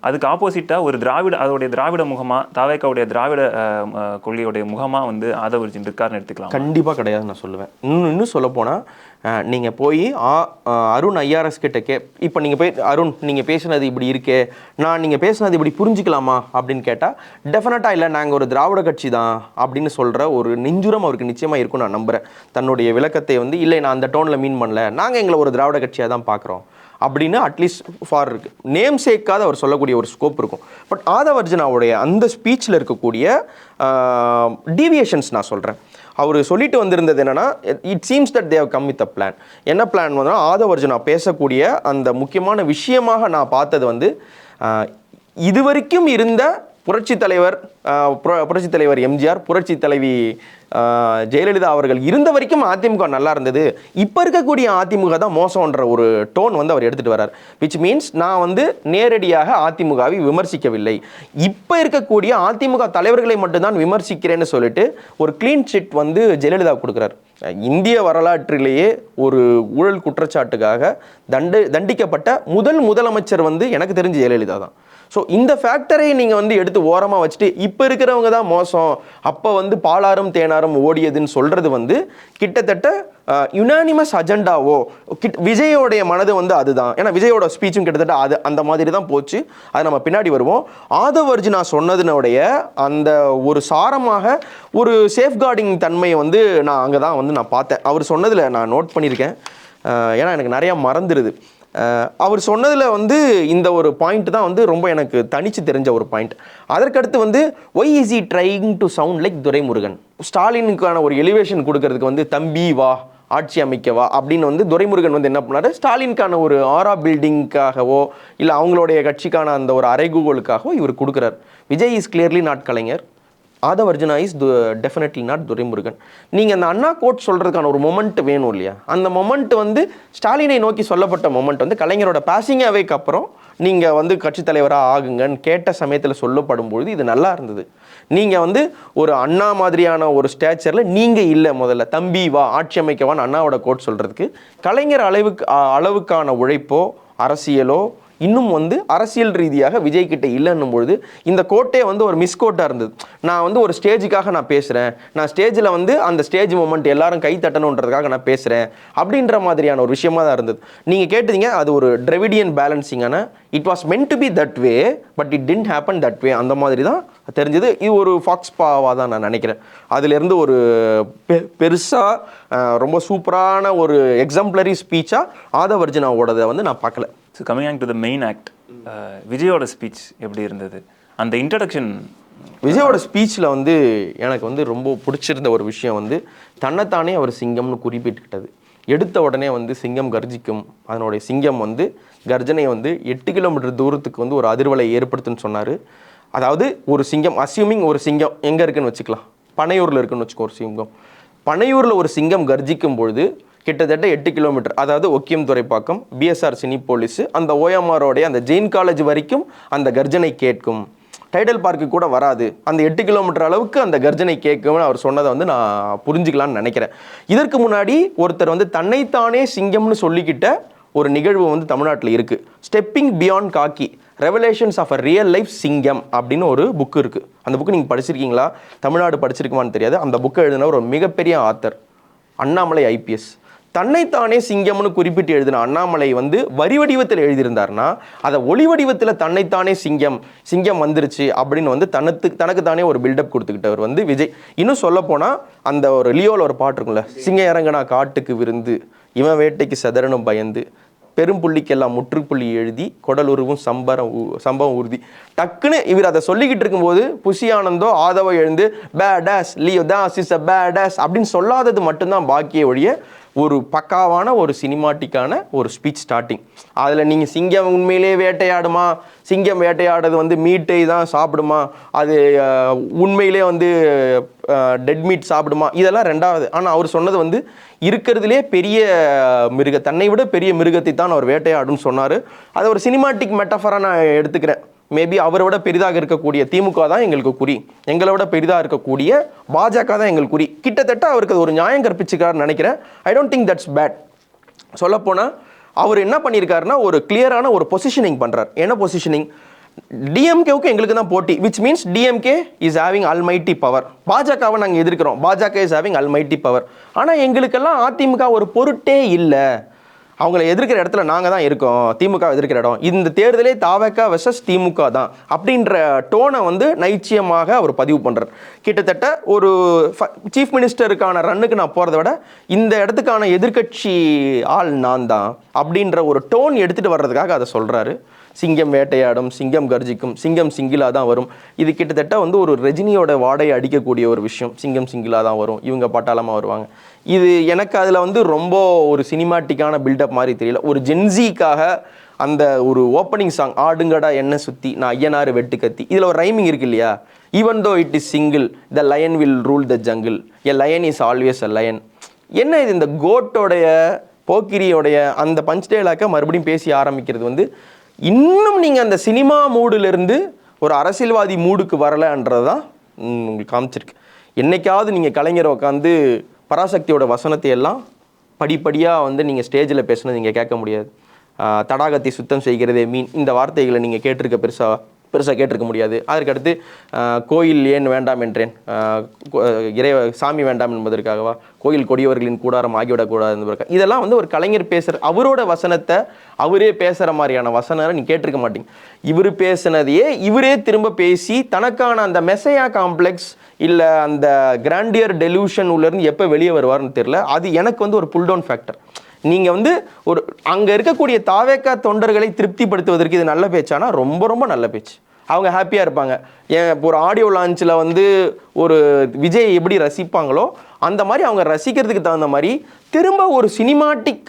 அதுக்கு ஆப்போசிட்டாக ஒரு அதோடைய திராவிட முகமாக, தாவேக்காவுடைய திராவிட கொள்கையுடைய முகமாக வந்து ஆதவ அர்ஜுன் இருக்காருன்னு எடுத்துக்கலாம்? கண்டிப்பாக கிடையாதுன்னு நான் சொல்லுவேன். இன்னும் சொல்ல போனால் நீங்கள் போய் அருண் ஐஆர்எஸ் கிட்ட இப்போ நீங்கள் போய் அருண் நீங்கள் பேசுனது இப்படி இருக்கே, நீங்கள் பேசுனது இப்படி புரிஞ்சுக்கலாமா அப்படின்னு கேட்டால் டெஃபினட்டாக இல்லை, நாங்கள் ஒரு திராவிட கட்சி தான் அப்படின்னு சொல்கிற ஒரு நெஞ்சுரம் அவருக்கு நிச்சயமாக இருக்கும் நான் நம்புகிறேன். தன்னுடைய விளக்கத்தை வந்து இல்லை நான் அந்த டோனில் மீன் பண்ணல, நாங்கள் எங்களை ஒரு திராவிட கட்சியாக தான் பார்க்குறோம் அப்படின்னு அட்லீஸ்ட் ஃபார் நேம் சேக்காத அவர் சொல்லக்கூடிய ஒரு ஸ்கோப் இருக்கும். பட் ஆதவ அர்ஜுனாவுடைய அந்த ஸ்பீச்சில் இருக்கக்கூடிய டீவியேஷன்ஸ் நான் சொல்கிறேன். அவர் சொல்லிட்டு வந்திருந்தது என்னென்னா, it seems that they have come with a plan. என்ன பிளான் வந்தால் ஆதவ அர்ஜுனா பேசக்கூடிய அந்த முக்கியமான விஷயமாக நான் பார்த்தது வந்து இதுவரைக்கும் இருந்த புரட்சி தலைவர் எம்ஜிஆர், புரட்சி தலைவி ஜெயலலிதா அவர்கள் இருந்த வரைக்கும் அதிமுக நல்லா இருந்தது, இப்போ இருக்கக்கூடிய அதிமுக தான் மோசம்ன்ற ஒரு டோன் வந்து அவர் எடுத்துகிட்டு வர்றார். விச் மீன்ஸ் நான் வந்து நேரடியாக அதிமுகவை விமர்சிக்கவில்லை, இப்போ இருக்கக்கூடிய அதிமுக தலைவர்களை மட்டும்தான் விமர்சிக்கிறேன்னு சொல்லிட்டு ஒரு க்ளீன் சிட் வந்து ஜெயலலிதா கொடுக்குறார். இந்திய வரலாற்றிலேயே ஒரு ஊழல் குற்றச்சாட்டுக்காக தண்டிக்கப்பட்ட முதலமைச்சர் வந்து எனக்கு தெரிஞ்ச ஜெயலலிதா தான். ஸோ இந்த ஃபேக்டரை நீங்கள் வந்து எடுத்து ஓரமாக வச்சுட்டு இப்போ இருக்கிறவங்க தான் மோசம், அப்போ வந்து பாலாரும் தேனாரும் ஓடியதுன்னு சொல்கிறது வந்து கிட்டத்தட்ட யுனானிமஸ் அஜெண்டாவோ விஜயோடைய மனது வந்து அதுதான். ஏன்னா விஜயோட ஸ்பீச்சும் கிட்டத்தட்ட அது அந்த மாதிரி தான் போச்சு. அது நம்ம பின்னாடி வருவோம். ஆதவ் அர்ஜுனா சொன்னதுனுடைய அந்த ஒரு சாரமாக ஒரு சேஃப்கார்டிங் தன்மையை வந்து நான் அங்கே தான் வந்து நான் பார்த்தேன். அவர் சொன்னதில் நான் நோட் பண்ணியிருக்கேன், ஏன்னா எனக்கு நிறையா மறந்துடுது. அவர் சொன்னதில் வந்து இந்த ஒரு பாயிண்ட் தான் வந்து ரொம்ப எனக்கு தனிச்சு தெரிஞ்ச ஒரு பாயிண்ட். அதற்கடுத்து வந்து why is he trying to sound like Duraimurugan, ஸ்டாலினுக்கான ஒரு எலிவேஷன் கொடுக்கறதுக்கு வந்து தம்பி வா ஆட்சி அமைக்கவா அப்படின்னு வந்து துரைமுருகன் வந்து என்ன பண்ணாரு, ஸ்டாலினுக்கான ஒரு ஆரா பில்டிங்காகவோ இல்லை அவங்களுடைய கட்சிக்கான அந்த ஒரு அறைகூவலுக்காகவோ இவர் கொடுக்குறார். Vijay is clearly not Kalaignar, Aadhav Arjuna is definitely not Duraimurugan. நீங்கள் அந்த அண்ணா கோட் சொல்கிறதுக்கான ஒரு மொமெண்ட் வேணும் இல்லையா, அந்த மொமெண்ட் வந்து ஸ்டாலினை நோக்கி சொல்லப்பட்ட மொமெண்ட் வந்து கலைஞரோட பாசிங் அவேக்கு அப்புறம் நீங்கள் வந்து கட்சித் தலைவராக ஆகுங்கன்னு கேட்ட சமயத்தில் சொல்லப்படும் பொழுது இது நல்லா இருந்தது. நீங்கள் வந்து ஒரு அண்ணா மாதிரியான ஒரு ஸ்டேச்சரில் நீங்கள் இல்லை, முதல்ல தம்பி வா ஆட்சி அமைக்கவான்னு அண்ணாவோட கோட் சொல்கிறதுக்கு கலைஞர் அளவுக்கான உழைப்போ அரசியலோ இன்னும் வந்து அரசியல் ரீதியாக விஜய் கிட்ட இல்லைன்னும் பொழுது இந்த கோட்டே வந்து ஒரு மிஸ்கோட்டாக இருந்தது. நான் வந்து ஒரு ஸ்டேஜுக்காக நான் பேசுகிறேன், நான் ஸ்டேஜில் வந்து அந்த ஸ்டேஜ் மூமெண்ட் எல்லாரும் கை தட்டணுன்றதுக்காக நான் பேசுகிறேன் அப்படின்ற மாதிரியான ஒரு விஷயமா தான் இருந்தது. நீங்கள் கேட்டீங்க அது ஒரு டிரெவிடியன் பேலன்சிங்கான, it was meant to be that way but it didn't happen that way, அந்த மாதிரி தான் தெரிஞ்சது. இது ஒரு ஃபாக்ஸ் பாவாக தான் நான் நினைக்கிறேன். அதிலிருந்து ஒரு பெருசாக ரொம்ப சூப்பரான ஒரு எக்ஸாம்பிளரி ஸ்பீச்சாக ஆதவ் அர்ஜுனாவோடதை வந்து நான் பார்க்கல. So coming to the main act, விஜயோட ஸ்பீச் எப்படி இருந்தது? அந்த இன்ட்ரடக்ஷன் விஜயோட ஸ்பீச்சில் வந்து எனக்கு வந்து ரொம்ப பிடிச்சிருந்த ஒரு விஷயம் வந்து தன்னைத்தானே அவர் சிங்கம்னு குறிப்பிட்டுக்கிட்டது. எடுத்த உடனே வந்து சிங்கம் கர்ஜிக்கும், அதனுடைய சிங்கம் வந்து கர்ஜனை வந்து 8 கிலோமீட்டர் தூரத்துக்கு வந்து ஒரு அதிர்வலை ஏற்படுத்துன்னு சொன்னார். அதாவது ஒரு சிங்கம், அஸ்யூமிங் ஒரு சிங்கம் எங்கே இருக்குன்னு வச்சுக்கலாம், பனையூரில் இருக்குன்னு வச்சுக்கோ ஒரு சிங்கம், பனையூரில் ஒரு சிங்கம் கர்ஜிக்கும் பொழுது கிட்டத்தட்ட 8 கிலோமீட்டர், அதாவது ஒக்கியம் துறைப்பாக்கம், பிஎஸ்ஆர் சினிபோலிஸ், அந்த ஓஎம்ஆரோடைய அந்த ஜெயின் காலேஜ் வரைக்கும் அந்த கர்ஜனை கேட்கும். டைடல் பார்க்கு கூட வராது, அந்த 8 கிலோமீட்டர் அளவுக்கு அந்த கர்ஜனை கேட்கும்னு அவர் சொன்னதை வந்து நான் புரிஞ்சுக்கலான்னு நினைக்கிறேன். இதற்கு முன்னாடி ஒருத்தர் வந்து தன்னைத்தானே சிங்கம்னு சொல்லிக்கிட்ட ஒரு நிகழ்வு வந்து தமிழ்நாட்டில் இருக்குது. Stepping beyond khaki, revelations of a real life Singam அப்படின்னு ஒரு புக்கு இருக்குது. அந்த புக்கு நீங்கள் படிச்சிருக்கீங்களா, தமிழ்நாடு படிச்சிருக்குமான்னு தெரியாது. அந்த புக்கை எழுதின ஒரு மிகப்பெரிய ஆத்தர் அண்ணாமலை ஐபிஎஸ். தன்னைத்தானே சிங்கம்னு குறிப்பிட்டு எழுதின அண்ணாமலை வந்து வரி வடிவத்தில் எழுதியிருந்தார்னா அதை ஒளி வடிவத்தில் தன்னைத்தானே சிங்கம் வந்துருச்சு அப்படின்னு வந்து தனக்கு தானே ஒரு பில்டப் கொடுத்துக்கிட்டவர் வந்து விஜய். இன்னும் சொல்ல போனால் அந்த ஒரு லியோவில் ஒரு பாட்டு இருக்கும்ல, சிங்கம் இறங்கினா காட்டுக்கு விருந்து, இவன் வேட்டைக்கு செதறனும் பயந்து, பெரும் புள்ளிக்கெல்லாம் முற்றுப்புள்ளி எழுதி கொடலுருவும் சம்பவம் உறுதி. டக்குன்னு இவர் அதை சொல்லிக்கிட்டு இருக்கும்போது புஷி ஆனந்தோ ஆதவோ எழுந்து badass Leo Das is a badass அப்படின்னு சொல்லாதது மட்டும்தான் பாக்கிய ஒழிய ஒரு பக்காவான ஒரு சினிமாட்டிக்கான ஒரு ஸ்பீச் ஸ்டார்டிங். அதில் நீங்கள் சிங்கம் உண்மையிலே வேட்டையாடுமா, சிங்கம் வேட்டையாடுறது வந்து மீட்டை தான் சாப்பிடுமா, அது உண்மையிலே வந்து டெட் மீட் சாப்பிடுமா, இதெல்லாம் ரெண்டாவது. ஆனால் அவர் சொன்னது வந்து இருக்கிறதுலே பெரிய தன்னை விட பெரிய மிருகத்தை தான் அவர் வேட்டையாடுன்னு சொன்னார். அதை ஒரு சினிமாட்டிக் மெட்டாஃபராக நான் எடுத்துக்கிறேன். மேபி அவரை விட பெரிதாக இருக்கக்கூடிய திமுக தான் எங்களுக்கு குறி, எங்களை விட பெரிதாக இருக்கக்கூடிய பாஜக தான் எங்களுக்கு குறி. கிட்டத்தட்ட அவருக்கு அது ஒரு நியாயம் கற்பிச்சுக்காருன்னு நினைக்கிறேன். I don't think that's bad. சொல்லப்போனால் அவர் என்ன பண்ணியிருக்காருன்னா ஒரு கிளியரான ஒரு பொசிஷனிங் பண்ணுறார். என்ன பொசிஷனிங்? டிஎம்கேவுக்கு எங்களுக்கு தான் போட்டி, which means DMK is having almighty power. பாஜகவை நாங்கள் எதிர்க்கிறோம், பாஜக இஸ் ஹேவிங் அல்மைட்டி பவர். ஆனால் எங்களுக்கெல்லாம் அதிமுக ஒரு பொருட்டே இல்லை, அவங்கள எதிர்க்கிற இடத்துல நாங்கள் தான் இருக்கோம், திமுக எதிர்க்கிற இடம் இந்த தேர்தலே தாவேகா வெர்சஸ் திமுக தான் அப்படின்ற டோனை வந்து நைச்சியமாக அவர் பதிவு பண்ணுறார். கிட்டத்தட்ட ஒரு சீஃப் மினிஸ்டருக்கான ரன்னுக்கு நான் போகிறத விட இந்த இடத்துக்கான எதிர்கட்சி ஆள் நான் தான் அப்படின்ற ஒரு டோன் எடுத்துகிட்டு வர்றதுக்காக அதை சொல்கிறாரு. சிங்கம் வேட்டையாடும், சிங்கம் கர்ஜிக்கும், சிங்கம் சிங்கிளாக தான் வரும். இது கிட்டத்தட்ட வந்து ஒரு ரஜினியோட வாடை அடிக்கக்கூடிய ஒரு விஷயம். சிங்கம் சிங்கிளாக தான் வரும், இவங்க பட்டாளமாக வருவாங்க. இது எனக்கு அதில் வந்து ரொம்ப ஒரு சினிமாட்டிக்கான பில்டப் மாதிரி தெரியல. ஒரு ஜென்சிக்காக அந்த ஒரு ஓப்பனிங் சாங் ஆடுங்கடா என்ன சுற்றி நான் ஐயனாறு வெட்டு கத்தி, இதில் ஒரு ரைமிங் இருக்கு இல்லையா, even though it is single the line will rule the jungle, a line is always a lion. என்ன இது, இந்த கோட்டோடைய போக்கிரியோடைய அந்த பஞ்ச் டைலாக்கை மறுபடியும் பேசி ஆரம்பிக்கிறது வந்து இன்னும் நீங்கள் அந்த சினிமா மூடிலிருந்து ஒரு அரசியல்வாதி மூடுக்கு வரலைன்றது தான் உங்களுக்கு காமிச்சிருக்கு. என்னைக்காவது நீங்கள் கலைஞரை உட்காந்து பராசக்தியோட வசனத்தை எல்லாம் படிப்படியாக வந்து நீங்கள் ஸ்டேஜில் பேசுனது நீங்கள் கேட்க முடியாது. தடாகத்தை சுத்தம் செய்கிறதே மீன், இந்த வார்த்தைகளை நீங்கள் கேட்டிருக்க பெருசாக கேட்டிருக்க முடியாது. அதற்கடுத்து கோயில் ஏன் வேண்டாம் என்றேன், சாமி வேண்டாம் என்பதற்காகவா, கோயில் கொடியவர்களின் கூடாரம் ஆகிவிடக்கூடாது என்பதற்காக, இதெல்லாம் வந்து ஒரு கலைஞர் பேசுகிற அவரோட வசனத்தை அவரே பேசுகிற மாதிரியான வசனரை நீ கேட்டிருக்க மாட்டீங்க. இவர் பேசுனதையே இவரே திரும்ப பேசி தனக்கான அந்த மெசையா காம்ப்ளெக்ஸ் இல்லை அந்த கிராண்டியர் டெலூஷன் உள்ளேருந்து எப்போ வெளியே வருவார்னு தெரியல. அது எனக்கு வந்து ஒரு புல் டவுன் ஃபேக்டர். நீங்கள் வந்து ஒரு அங்கே இருக்கக்கூடிய தாவேக்கா தொண்டர்களை திருப்திப்படுத்துவதற்கு இது நல்ல பேச்சானா ரொம்ப ரொம்ப நல்ல பேச்சு. அவங்க ஹாப்பியாக இருப்பாங்க. இப்போ ஒரு ஆடியோ லான்ச்சில் வந்து ஒரு விஜய் எப்படி ரசிப்பாங்களோ அந்த மாதிரி அவங்க ரசிக்கிறதுக்கு தகுந்த மாதிரி திரும்ப ஒரு சினிமாட்டிக்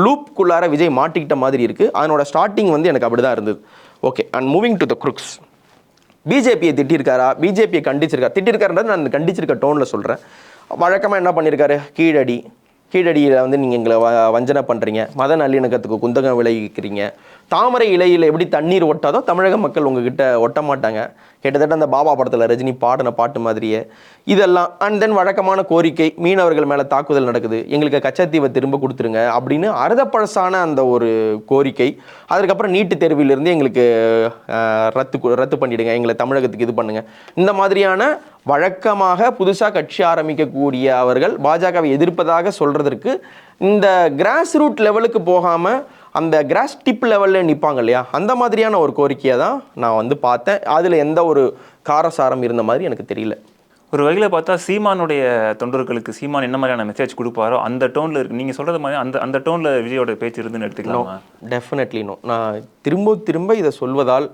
லூப்குள்ளார விஜய் மாட்டிக்கிட்ட மாதிரி இருக்குது. அதனோட ஸ்டார்டிங் வந்து எனக்கு அப்படி தான் இருந்தது. Okay, and moving to the Crookes. பிஜேபியை திட்டிருக்காரா, பிஜேபியை கண்டிச்சிருக்காரு, திட்டிருக்காருன்றது நான் கண்டிச்சிருக்க டோனில் சொல்கிறேன். வழக்கமாக என்ன பண்ணியிருக்காரு, கீழடியில் வந்து நீங்கள் எங்களை வஞ்சனை பண்ணுறீங்க, மத நல்லிணக்கத்துக்கு குந்தகம் விளைவிக்கிறீங்க, தாமரை இலையில் எப்படி தண்ணீர் ஒட்டாதோ தமிழக மக்கள் உங்ககிட்ட ஒட்ட மாட்டாங்க, கிட்டத்தட்ட அந்த பாபா படத்தில் ரஜினி பாடின பாட்டு மாதிரியே இதெல்லாம். அண்ட் தென் வழக்கமான கோரிக்கை, மீனவர்கள் மேலே தாக்குதல் நடக்குது, எங்களுக்கு கச்சத்தீவை திரும்ப கொடுத்துருங்க அப்படின்னு அறுதப்பழசான அந்த ஒரு கோரிக்கை. அதுக்கப்புறம் நீட்டு தேர்விலிருந்து எங்களுக்கு ரத்து பண்ணிவிடுங்க, எங்களை தமிழகத்துக்கு இது பண்ணுங்கள். இந்த மாதிரியான வழக்கமாக புதுசாக கட்சி ஆரம்பிக்கக்கூடிய அவர்கள் பாஜகவை எதிர்ப்பதாக சொல்கிறதுக்கு இந்த கிராஸ் ரூட் லெவலுக்கு போகாமல் அந்த கிராஸ் டிப் லெவலில் நிற்பாங்க இல்லையா, அந்த மாதிரியான ஒரு கோரிக்கையை தான் நான் வந்து பார்த்தேன். அதில் எந்த ஒரு காரசாரம் இருந்த மாதிரி எனக்கு தெரியல. ஒரு வகையில் பார்த்தா சீமானுடைய தொண்டர்களுக்கு சீமான் என்ன மாதிரியான மெசேஜ் கொடுப்பாரோ அந்த டோனில் இருக்குது. நீங்கள் சொல்கிறது மாதிரி அந்த டோனில் விஜயோட பேச்சு இருந்துன்னு எடுத்துக்கலாம். Definitely no. நான் திரும்ப இதை சொல்வதால்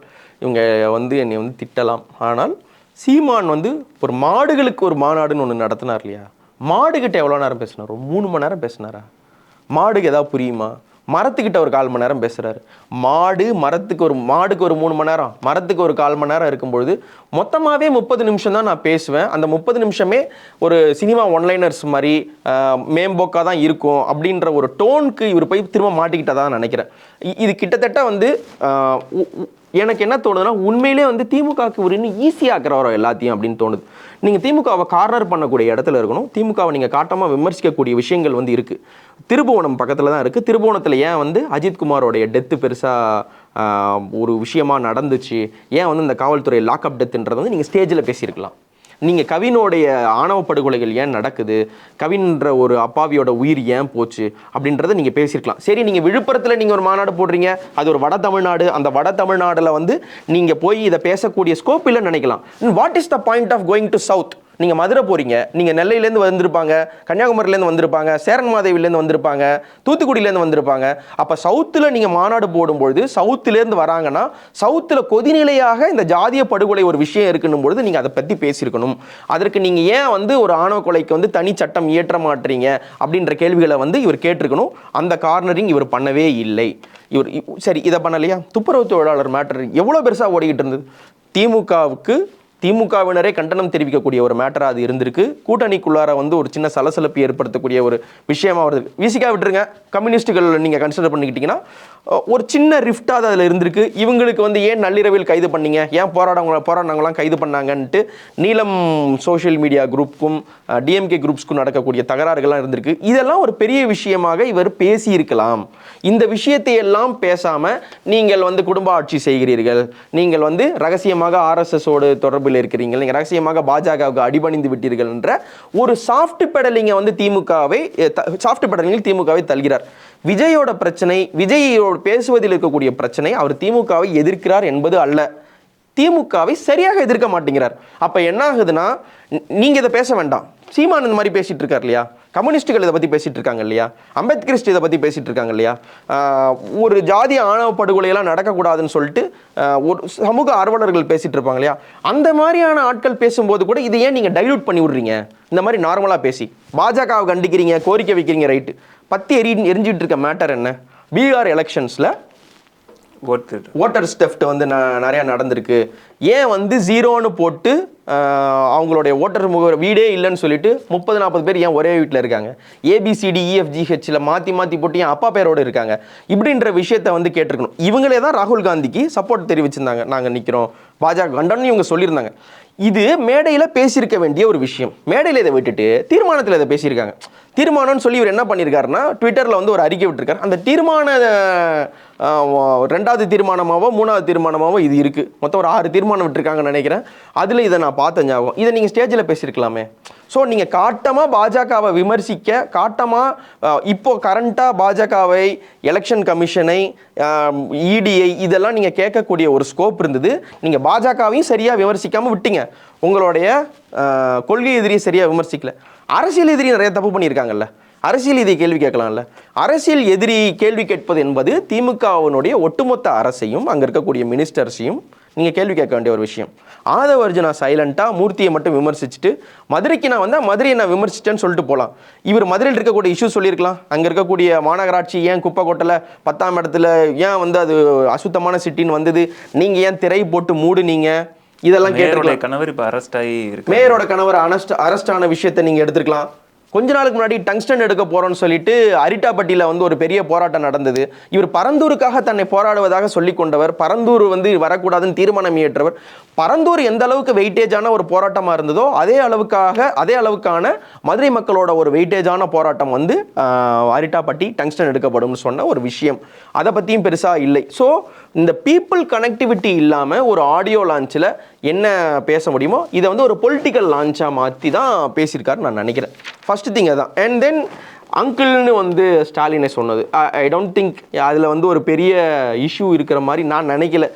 இவங்க வந்து என்னை வந்து திட்டலாம். ஆனால் சீமான் வந்து ஒரு மாடுகளுக்கு ஒரு மாநாடுன்னு ஒன்று நடத்தினார் இல்லையா, மாடுகிட்ட எவ்வளோ நேரம் பேசினார், ஒரு 3 மணி நேரம் பேசினாரா? மாடுக்கு ஏதாவது புரியுமா? மரத்துக்கிட்ட ஒரு 1/4 மணி நேரம் பேசுகிறாரு. மாடுக்கு ஒரு 3 மணி நேரம், மரத்துக்கு ஒரு 1/4 மணி நேரம் இருக்கும்பொழுது மொத்தமாகவே 30 நிமிஷம் தான் நான் பேசுவேன். அந்த 30 நிமிஷமே ஒரு சினிமா ஒன்லைனர்ஸ் மாதிரி மேம்போக்காக தான் இருக்கும் அப்படின்ற ஒரு டோனுக்கு இவர் போய் திரும்ப மாட்டிக்கிட்டதான் நினைக்கிறேன். இது கிட்டத்தட்ட வந்து எனக்கு என்ன தோணுதுன்னா, உண்மையிலே வந்து திமுகவுக்கு ஒரு இன்னும் ஈஸியாக்குறவரோ எல்லாத்தையும் அப்படின்னு தோணுது. நீங்கள் திமுகவை கார்னர் பண்ணக்கூடிய இடத்துல இருக்கணும். திமுகவை நீங்கள் காட்டமாக விமர்சிக்கக்கூடிய விஷயங்கள் வந்து இருக்குது. திருபுவனம் பக்கத்தில் தான் இருக்குது. திருபுவனத்தில் ஏன் வந்து அஜித்குமாரோடைய டெத்து பெருசாக ஒரு விஷயமா நடந்துச்சு, ஏன் வந்து இந்த காவல்துறை லாக்அப் டெத்துன்றது வந்து நீங்கள் ஸ்டேஜில் பேசியிருக்கலாம். நீங்கள் கவினோடைய ஆணவ படுகொலைகள் ஏன் நடக்குது, கவின்ற ஒரு அப்பாவியோட உயிர் ஏன் போச்சு அப்படின்றத நீங்கள் பேசியிருக்கலாம். சரி, நீங்கள் விழுப்புரத்தில் நீங்கள் ஒரு மாநாடு போடுறீங்க, அது ஒரு வட தமிழ்நாடு, அந்த வட தமிழ்நாடில் வந்து நீங்கள் போய் இதை பேசக்கூடிய ஸ்கோப் இல்லைன்னு நினைக்கலாம். What is the point of going to south? நீங்கள் மதுரை போகிறீங்க, நீங்கள் நெல்லையிலேருந்து வந்திருப்பாங்க, கன்னியாகுமரியிலேருந்து வந்திருப்பாங்க, சேரன் மாதேவிலேருந்து வந்திருப்பாங்க, தூத்துக்குடியிலேருந்து வந்திருப்பாங்க. அப்போ சவுத்தில் நீங்கள் மாநாடு போடும்பொழுது சவுத்துலேருந்து வராங்கன்னா சவுத்தில் கொதிநிலையாக இந்த ஜாதிய படுகொலை ஒரு விஷயம் இருக்குன்னும் பொழுது நீங்கள் அதை பற்றி பேசியிருக்கணும். அதற்கு நீங்கள் ஏன் வந்து ஒரு ஆணவ கொலைக்கு வந்து தனி சட்டம் இயற்ற மாட்டீங்க அப்படின்ற கேள்விகளை வந்து இவர் கேட்டிருக்கணும். அந்த கார்னரிங் இவர் பண்ணவே இல்லை. இவர் சரி இதை பண்ணலையா? துப்புரவு தொழிலாளர் மேட்டர் எவ்வளோ பெருசாக ஓடிக்கிட்டு இருந்தது. திமுகவினரே கண்டனம் தெரிவிக்கக்கூடிய ஒரு மேட்டராக அது இருந்திருக்கு. கூட்டணிக்குள்ளார வந்து ஒரு சின்ன சலசலப்பு ஏற்படுத்தக்கூடிய ஒரு விஷயமா வருது. விசிகா விட்டுருங்க, கம்யூனிஸ்டுகள் நீங்கள் கன்சிடர் பண்ணிக்கிட்டீங்கன்னா ஒரு சின்ன ரிஃப்டாக அதில் இருந்திருக்கு. இவங்களுக்கு வந்து ஏன் நள்ளிரவில் கைது பண்ணீங்க, ஏன் போராடவங்களாம் கைது பண்ணாங்கன்ட்டு நீலம் சோஷியல் மீடியா குரூப்புக்கும் டிஎம்கே குரூப்ஸ்க்கும் நடக்கக்கூடிய தகராறுகள்லாம் இருந்திருக்கு. இதெல்லாம் ஒரு பெரிய விஷயமாக இவர் பேசியிருக்கலாம். இந்த விஷயத்தை எல்லாம் பேசாமல் நீங்கள் வந்து குடும்ப ஆட்சி செய்கிறீர்கள், நீங்கள் வந்து ரகசியமாக ஆர்எஸ்எஸோடு தொடர்பில் இருக்கிறீர்கள், நீங்கள் ரகசியமாக பாஜகவுக்கு அடிபணிந்து விட்டீர்கள் என்ற ஒரு சாஃப்ட் பெடலிங்கை வந்து திமுகவை தள்ளுகிறார். விஜயோட பிரச்சனை, விஜயோட பேசுவதில் இருக்கக்கூடிய பிரச்சனை அவர் திமுகவை எதிர்க்கிறார் என்பது அல்ல, திமுகவை சரியாக எதிர்க்க மாட்டேங்கிறார். அப்ப என்ன ஆகுதுன்னா, நீங்க இதை பேச வேண்டாம், சீமான் இந்த மாதிரி பேசிட்டு இருக்காரு இல்லையா, கம்யூனிஸ்டுகள் இதை பற்றி பேசிட்டு இருக்காங்க இல்லையா, அம்பேத்கரிஸ்ட் இதை பற்றி பேசிட்டு இருக்காங்க இல்லையா, ஒரு ஜாதி ஆணவ படுகொலையெல்லாம் நடக்கக்கூடாதுன்னு சொல்லிட்டு ஒரு சமூக ஆர்வலர்கள் பேசிட்டு இருப்பாங்க இல்லையா, அந்த மாதிரியான ஆட்கள் பேசும்போது கூட இதை ஏன் நீங்கள் டைல்யூட் பண்ணி விடுறீங்க? இந்த மாதிரி நார்மலாக பேசி பாஜகவை கண்டிக்கிறீங்க, கோரிக்கை வைக்கிறீங்க, ரைட்டு. எரிஞ்சிட்டு இருக்க மேட்டர் என்ன? பீகார் எலெக்ஷன்ஸில் ஓட்டர் ஸ்டெஃப்ட் வந்து நிறையா நடந்திருக்கு. ஏன் வந்து 0ன்னு போட்டு அவங்களுடைய ஓட்டர் வீடே இல்லைன்னு சொல்லிட்டு 30-40 பேர் ஏன் ஒரே வீட்டில் இருக்காங்க? ABCDEFGHல மாற்றி போட்டு ஏன் அப்பா பேரோடு இருக்காங்க? இப்படின்ற விஷயத்தை வந்து கேட்டிருக்கணும். இவங்களே தான் ராகுல் காந்திக்கு சப்போர்ட் தெரிவிச்சிருந்தாங்க. நாங்கள் நிற்கிறோம் பாஜக கண்டன்னு இவங்க சொல்லியிருந்தாங்க. இது மேடையில் பேசியிருக்க வேண்டிய ஒரு விஷயம். மேடையில் இதை விட்டுட்டு தீர்மானத்தில் இதை பேசியிருக்காங்க. தீர்மானம்னு சொல்லி இவர் என்ன பண்ணியிருக்காருன்னா ட்விட்டரில் வந்து ஒரு அறிக்கை விட்டுருக்காரு. அந்த தீர்மான 2வது தீர்மானமாவோ 3வது தீர்மானமாவோ இது இருக்குது. மொத்தம் ஒரு 6 தீர்மானம் விட்டுருக்காங்கன்னு நினைக்கிறேன். அதில் இதை நான் பார்த்த ஞாபகம். இதை நீங்கள் ஸ்டேஜில் பேசியிருக்கலாமே. ஸோ நீங்கள் காட்டமாக பாஜகவை விமர்சிக்க, காட்டமாக இப்போ கரண்ட்டாக பாஜகவை, எலெக்ஷன் கமிஷனை, இடிஐ இதெல்லாம் நீங்கள் கேட்கக்கூடிய ஒரு ஸ்கோப் இருந்தது. நீங்கள் பாஜகவையும் சரியாக விமர்சிக்காமல் விட்டீங்க. உங்களுடைய கொள்கை எதிரியை சரியாக விமர்சிக்கல. அரசியல் எதிரி நிறைய தப்பு பண்ணியிருக்காங்கல்ல. அரசியல் எதிரி கேள்வி கேட்கலாம்ல. அரசியல் எதிரி கேள்வி கேட்பது என்பது திமுகவினுடைய ஒட்டுமொத்த அரசையும் அங்கே இருக்கக்கூடிய மினிஸ்டர்ஸையும் நீங்கள் கேள்வி கேட்க வேண்டிய ஒரு விஷயம். ஆதவ அர்ஜுனா சைலண்ட்டாக மூர்த்தியை மட்டும் விமர்சிச்சுட்டு மதுரைக்கு நான் வந்தால் மதுரையை நான் விமர்சித்தேன்னு சொல்லிட்டு போகலாம். இவர் மதுரையில் இருக்கக்கூடிய இஷ்யூ சொல்லியிருக்கலாம். அங்கே இருக்கக்கூடிய மாநகராட்சி ஏன் குப்பை கொட்டலை, 10ஆம் இடத்துல ஏன் வந்து அது அசுத்தமான சிட்டின்னு வந்தது, நீங்கள் ஏன் திரை போட்டு மூடுனீங்க, இதெல்லாம் கேட்டிருக்கலாம். கணவர் இப்போ அரெஸ்ட் ஆகி மேயரோட கணவர் அரெஸ்ட் ஆன விஷயத்தை நீங்கள் எடுத்துருக்கலாம். கொஞ்ச நாளுக்கு முன்னாடி டங்ஸ்டன் எடுக்க போகிறோன்னு சொல்லிட்டு அரிட்டாப்பட்டியில் வந்து ஒரு பெரிய போராட்டம் நடந்தது. இவர் பரந்தூருக்காக தன்னை போராடுவதாக சொல்லி கொண்டவர், பரந்தூர் வந்து வரக்கூடாதுன்னு தீர்மானம் இயற்றவர். பரந்தூர் எந்த அளவுக்கு வெயிட்டேஜான ஒரு போராட்டமாக இருந்ததோ அதே அளவுக்கான மதுரை மக்களோட ஒரு வெயிட்டேஜான போராட்டம் வந்து அரிட்டாப்பட்டி டங்ஸ்டன் எடுக்கப்படும்னு சொன்ன ஒரு விஷயம். அதை பற்றியும் பெருசாக இல்லை. ஸோ இந்த பீப்புள் கனெக்டிவிட்டி இல்லாமல் ஒரு ஆடியோ லான்ச்சில் என்ன பேச முடியுமோ இதை வந்து ஒரு பொலிட்டிக்கல் லான்ச்சாக மாற்றி தான் பேசியிருக்காரு நான் நினைக்கிறேன். ஃபர்ஸ்ட் திங் அதான். அண்ட் தென் அங்கிள்னு வந்து ஸ்டாலினை சொன்னது, ஐ டோன்ட் திங்க் அதில் வந்து ஒரு பெரிய இஷ்யூ இருக்கிற மாதிரி நான் நினைக்கல.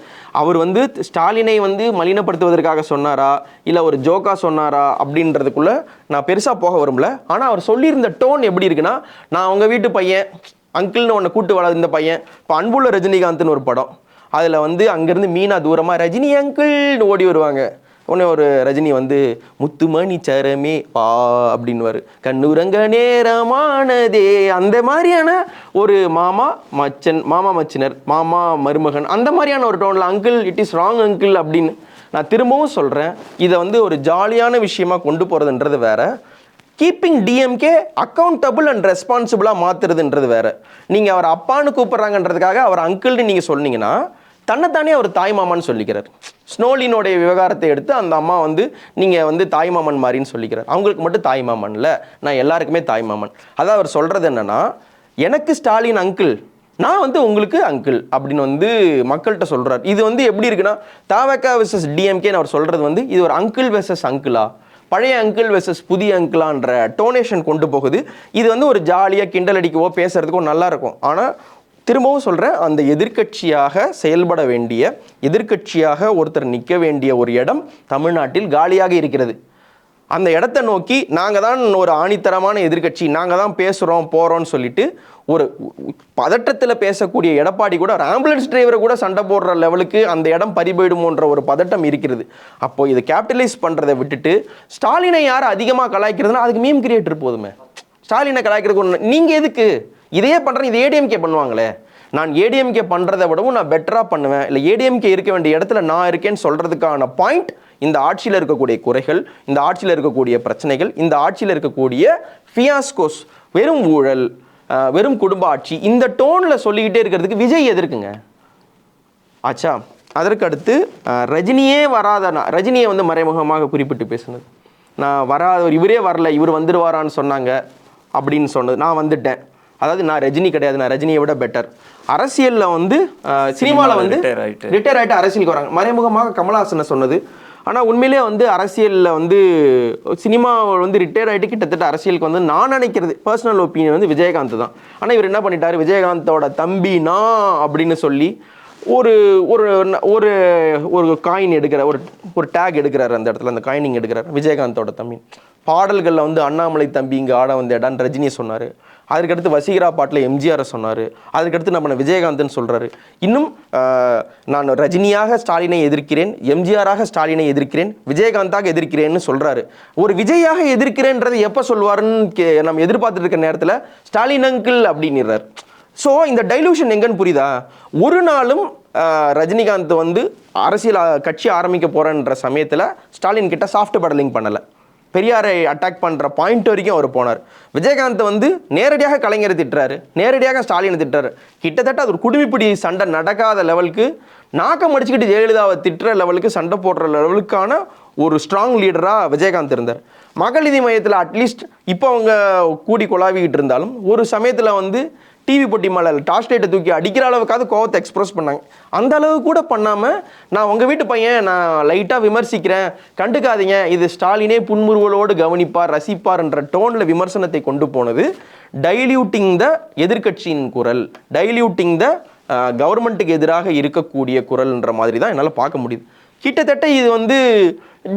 அவர் வந்து ஸ்டாலினை வந்து மலினப்படுத்துவதற்காக சொன்னாரா இல்லை ஒரு ஜோக்கா சொன்னாரா அப்படின்றதுக்குள்ளே நான் பெருசாக போக விரும்பல. ஆனால் அவர் சொல்லியிருந்த டோன் எப்படி இருக்குன்னா, நான் அவங்க வீட்டு பையன் அங்கிள்னு ஒன்று கூட்டு வளர்ந்த இந்த பையன். இப்போ அன்புள்ள ரஜினிகாந்த்னு ஒரு படம், அதில் வந்து அங்கேருந்து மீனா தூரமாக ரஜினி அங்கிள்னு ஓடி வருவாங்க. உடனே ஒரு ரஜினி வந்து முத்துமணி சரமே பா அப்படின்வார், கண்ணுரங்க நேரமானதே. அந்த மாதிரியான ஒரு மாமா மச்சினர், மாமா மருமகன், அந்த மாதிரியான ஒரு டோனில் uncle it is wrong uncle அப்படின்னு. நான் திரும்பவும் சொல்கிறேன், இதை வந்து ஒரு ஜாலியான விஷயமா கொண்டு போகிறதுன்றது வேற, கீப்பிங் டிஎம்கே அக்கௌண்டபிள் அண்ட் ரெஸ்பான்சிபிளாக மாற்றுறதுன்றது வேற. நீங்கள் அவர் அப்பான்னு கூப்பிட்றாங்கன்றதுக்காக அவர் அங்கிள்னு நீங்கள் சொன்னீங்கன்னா தன்னைத்தானே அவர் தாய்மாமான்னு சொல்லிக்கிறார். ஸ்னோலினோடைய விவகாரத்தை எடுத்து அந்த அம்மா வந்து நீங்கள் வந்து தாய்மாமன் மாதிரின்னு சொல்லிக்கிறார். அவங்களுக்கு மட்டும் தாய்மாமன் இல்லை, நான் எல்லாருக்குமே தாய்மாமன். அதான் அவர் சொல்கிறது என்னென்னா, எனக்கு ஸ்டாலின் அங்கிள், நான் வந்து உங்களுக்கு அங்கிள் அப்படின்னு வந்து மக்கள்கிட்ட சொல்கிறார். இது வந்து எப்படி இருக்குன்னா, தாவக வெர்சஸ் டிஎம்கேன்னு அவர் சொல்கிறது வந்து இது ஒரு அங்கிள் வெர்சஸ் அங்கிளா, பழைய அங்கிள் வெர்சஸ் புதிய அங்கிளான்ற டோனேஷன் கொண்டு போகுது. இது வந்து ஒரு ஜாலியாக கிண்டல் அடிக்கவோ பேசுறதுக்கோ நல்லா இருக்கும். ஆனால் திரும்பவும் சொல்கிறேன், அந்த எதிர்க்கட்சியாக செயல்பட வேண்டிய, எதிர்க்கட்சியாக ஒருத்தர் நிற்க வேண்டிய ஒரு இடம் தமிழ்நாட்டில் காலியாக இருக்கிறது. அந்த இடத்த நோக்கி நாங்கள் தான் ஒரு ஆணித்தரமான எதிர்க்கட்சி, நாங்கள் தான் பேசுகிறோம் போகிறோன்னு சொல்லிட்டு ஒரு பதட்டத்தில் பேசக்கூடிய எடப்பாடி கூட ஒரு ஆம்புலன்ஸ் டிரைவரை கூட சண்டை போடுற லெவலுக்கு அந்த இடம் பறிபோயிடுமோன்ற ஒரு பதட்டம் இருக்கிறது. அப்போது இதை கேபிட்டலைஸ் பண்ணுறதை விட்டுட்டு ஸ்டாலினை யார் அதிகமாக கலாய்க்கிறதுனா அதுக்கு மீம் கிரியேட்டர் போதுமே. ஸ்டாலினை கலாய்க்கிறதுக்கு நீங்கள் எதுக்கு இதையே பண்ணுறேன், இது ஏடிஎம்கே பண்ணுவாங்களே, நான் ஏடிஎம்கே பண்ணுறதை விடவும் நான் பெட்டராக பண்ணுவேன், இல்லை ஏடிஎம்கே இருக்க வேண்டிய இடத்துல நான் இருக்கேன்னு சொல்கிறதுக்கான பாயிண்ட் இந்த ஆட்சியில் இருக்கக்கூடிய குறைகள், இந்த ஆட்சியில் இருக்கக்கூடிய பிரச்சனைகள், இந்த ஆட்சியில் இருக்கக்கூடிய ஃபியாஸ்கோஸ், வெறும் ஊழல், வெறும் குடும்ப ஆட்சி, இந்த டோனில் சொல்லிக்கிட்டே இருக்கிறதுக்கு விஜய் எதிர்க்குங்க ஆச்சா. அதற்கு அடுத்து ரஜினியே ரஜினியை வந்து மறைமுகமாக குறிப்பிட்டு பேசுனது, நான் வராதவர், இவரே வரல, இவர் வந்துடுவாரான்னு சொன்னாங்க அப்படின்னு சொன்னது, நான் வந்துட்டேன். அதாவது நான் ரஜினி கிடையாது, நான் ரஜினியை விட பெட்டர். அரசியலில் வந்து சினிமாவில் வந்து ரிட்டையர் ஆகிட்டு அரசியலுக்கு வராங்க. மறைமுகமாக கமல்ஹாசனை சொன்னது. ஆனால் உண்மையிலே வந்து அரசியலில் வந்து சினிமா வந்து ரிட்டையர் ஆகிட்டு கிட்டத்தட்ட அரசியலுக்கு வந்து நான் நினைக்கிறது பர்சனல் ஒப்பீனியன் வந்து விஜயகாந்த் தான். ஆனால் இவர் என்ன பண்ணிட்டார், விஜயகாந்தோட தம்பி நான் அப்படின்னு சொல்லி ஒரு ஒரு ஒரு ஒரு காயின் எடுக்கிற ஒரு டேக் எடுக்கிறார். அந்த இடத்துல அந்த காயினிங் எடுக்கிறார் விஜயகாந்தோட தம்பி. பாடல்களில் வந்து அண்ணாமலை தம்பி இங்கே ஆட வந்த இடான்னு ரஜினியை சொன்னார். அதுக்கடுத்து வசீகரா பாட்டில் எம்ஜிஆரை சொன்னார். அதுக்கடுத்து நம்ம விஜயகாந்த்னு சொல்கிறாரு. இன்னும் நான் ரஜினியாக ஸ்டாலினை எதிர்க்கிறேன், எம்ஜிஆராக ஸ்டாலினை எதிர்க்கிறேன், விஜயகாந்தாக எதிர்க்கிறேன்னு சொல்கிறாரு. ஒரு விஜயாக எதிர்க்கிறேன்றது எப்போ சொல்வாருன்னு நம்ம எதிர்பார்த்துட்டு இருக்க நேரத்தில் ஸ்டாலின் அங்கிள் அப்படின்னுறார். ஸோ இந்த டைலூஷன் எங்கன்னு புரியுதா? ஒரு நாளும் ரஜினிகாந்த் வந்து அரசியல் கட்சி ஆரம்பிக்க போகிறன்ற சமயத்தில் ஸ்டாலின் கிட்ட சாஃப்ட் பெடலிங் பண்ணலை. பெரியாரை அட்டாக் பண்ணுற பாயிண்ட் வரைக்கும் அவர் போனார். விஜயகாந்த் வந்து நேரடியாக கலைஞரை திட்டுறாரு, நேரடியாக ஸ்டாலினை திட்டுறாரு. கிட்டத்தட்ட அது ஒரு குடுமிப்பிடி சண்டை நடக்காத லெவலுக்கு, நாக்கம் அடிச்சுக்கிட்டு ஜெயலலிதாவை திட்டுற லெவலுக்கு, சண்டை போடுற லெவலுக்கான ஒரு ஸ்ட்ராங் லீடராக விஜயகாந்த் இருந்தார். மக்கள் நீதி மையத்தில் அட்லீஸ்ட் இப்போ அவங்க கூடி கொலாவிக்கிட்டு இருந்தாலும் ஒரு சமயத்தில் வந்து டிவி பொட்டி மேலே டார்ச் லைட்டை தூக்கி அடிக்கிற அளவுக்காவது கோவத்தை எக்ஸ்பிரஸ் பண்ணாங்க. அந்த அளவு கூட பண்ணாமல், நான் உங்கள் வீட்டு பையன், நான் லைட்டாக விமர்சிக்கிறேன், கண்டுக்காதீங்க, இது ஸ்டாலினே புன்முறுவலோடு கவனிப்பார் ரசிப்பார்ன்ற டோனில் விமர்சனத்தை கொண்டு போனது டைல்யூட்டிங் த எதிர்கட்சியின் குரல், டைல்யூட்டிங் த கவர்மெண்ட்டுக்கு எதிராக இருக்கக்கூடிய குரல்ன்ற மாதிரி தான் என்னால் பார்க்க முடியுது. கிட்டத்தட்ட இது வந்து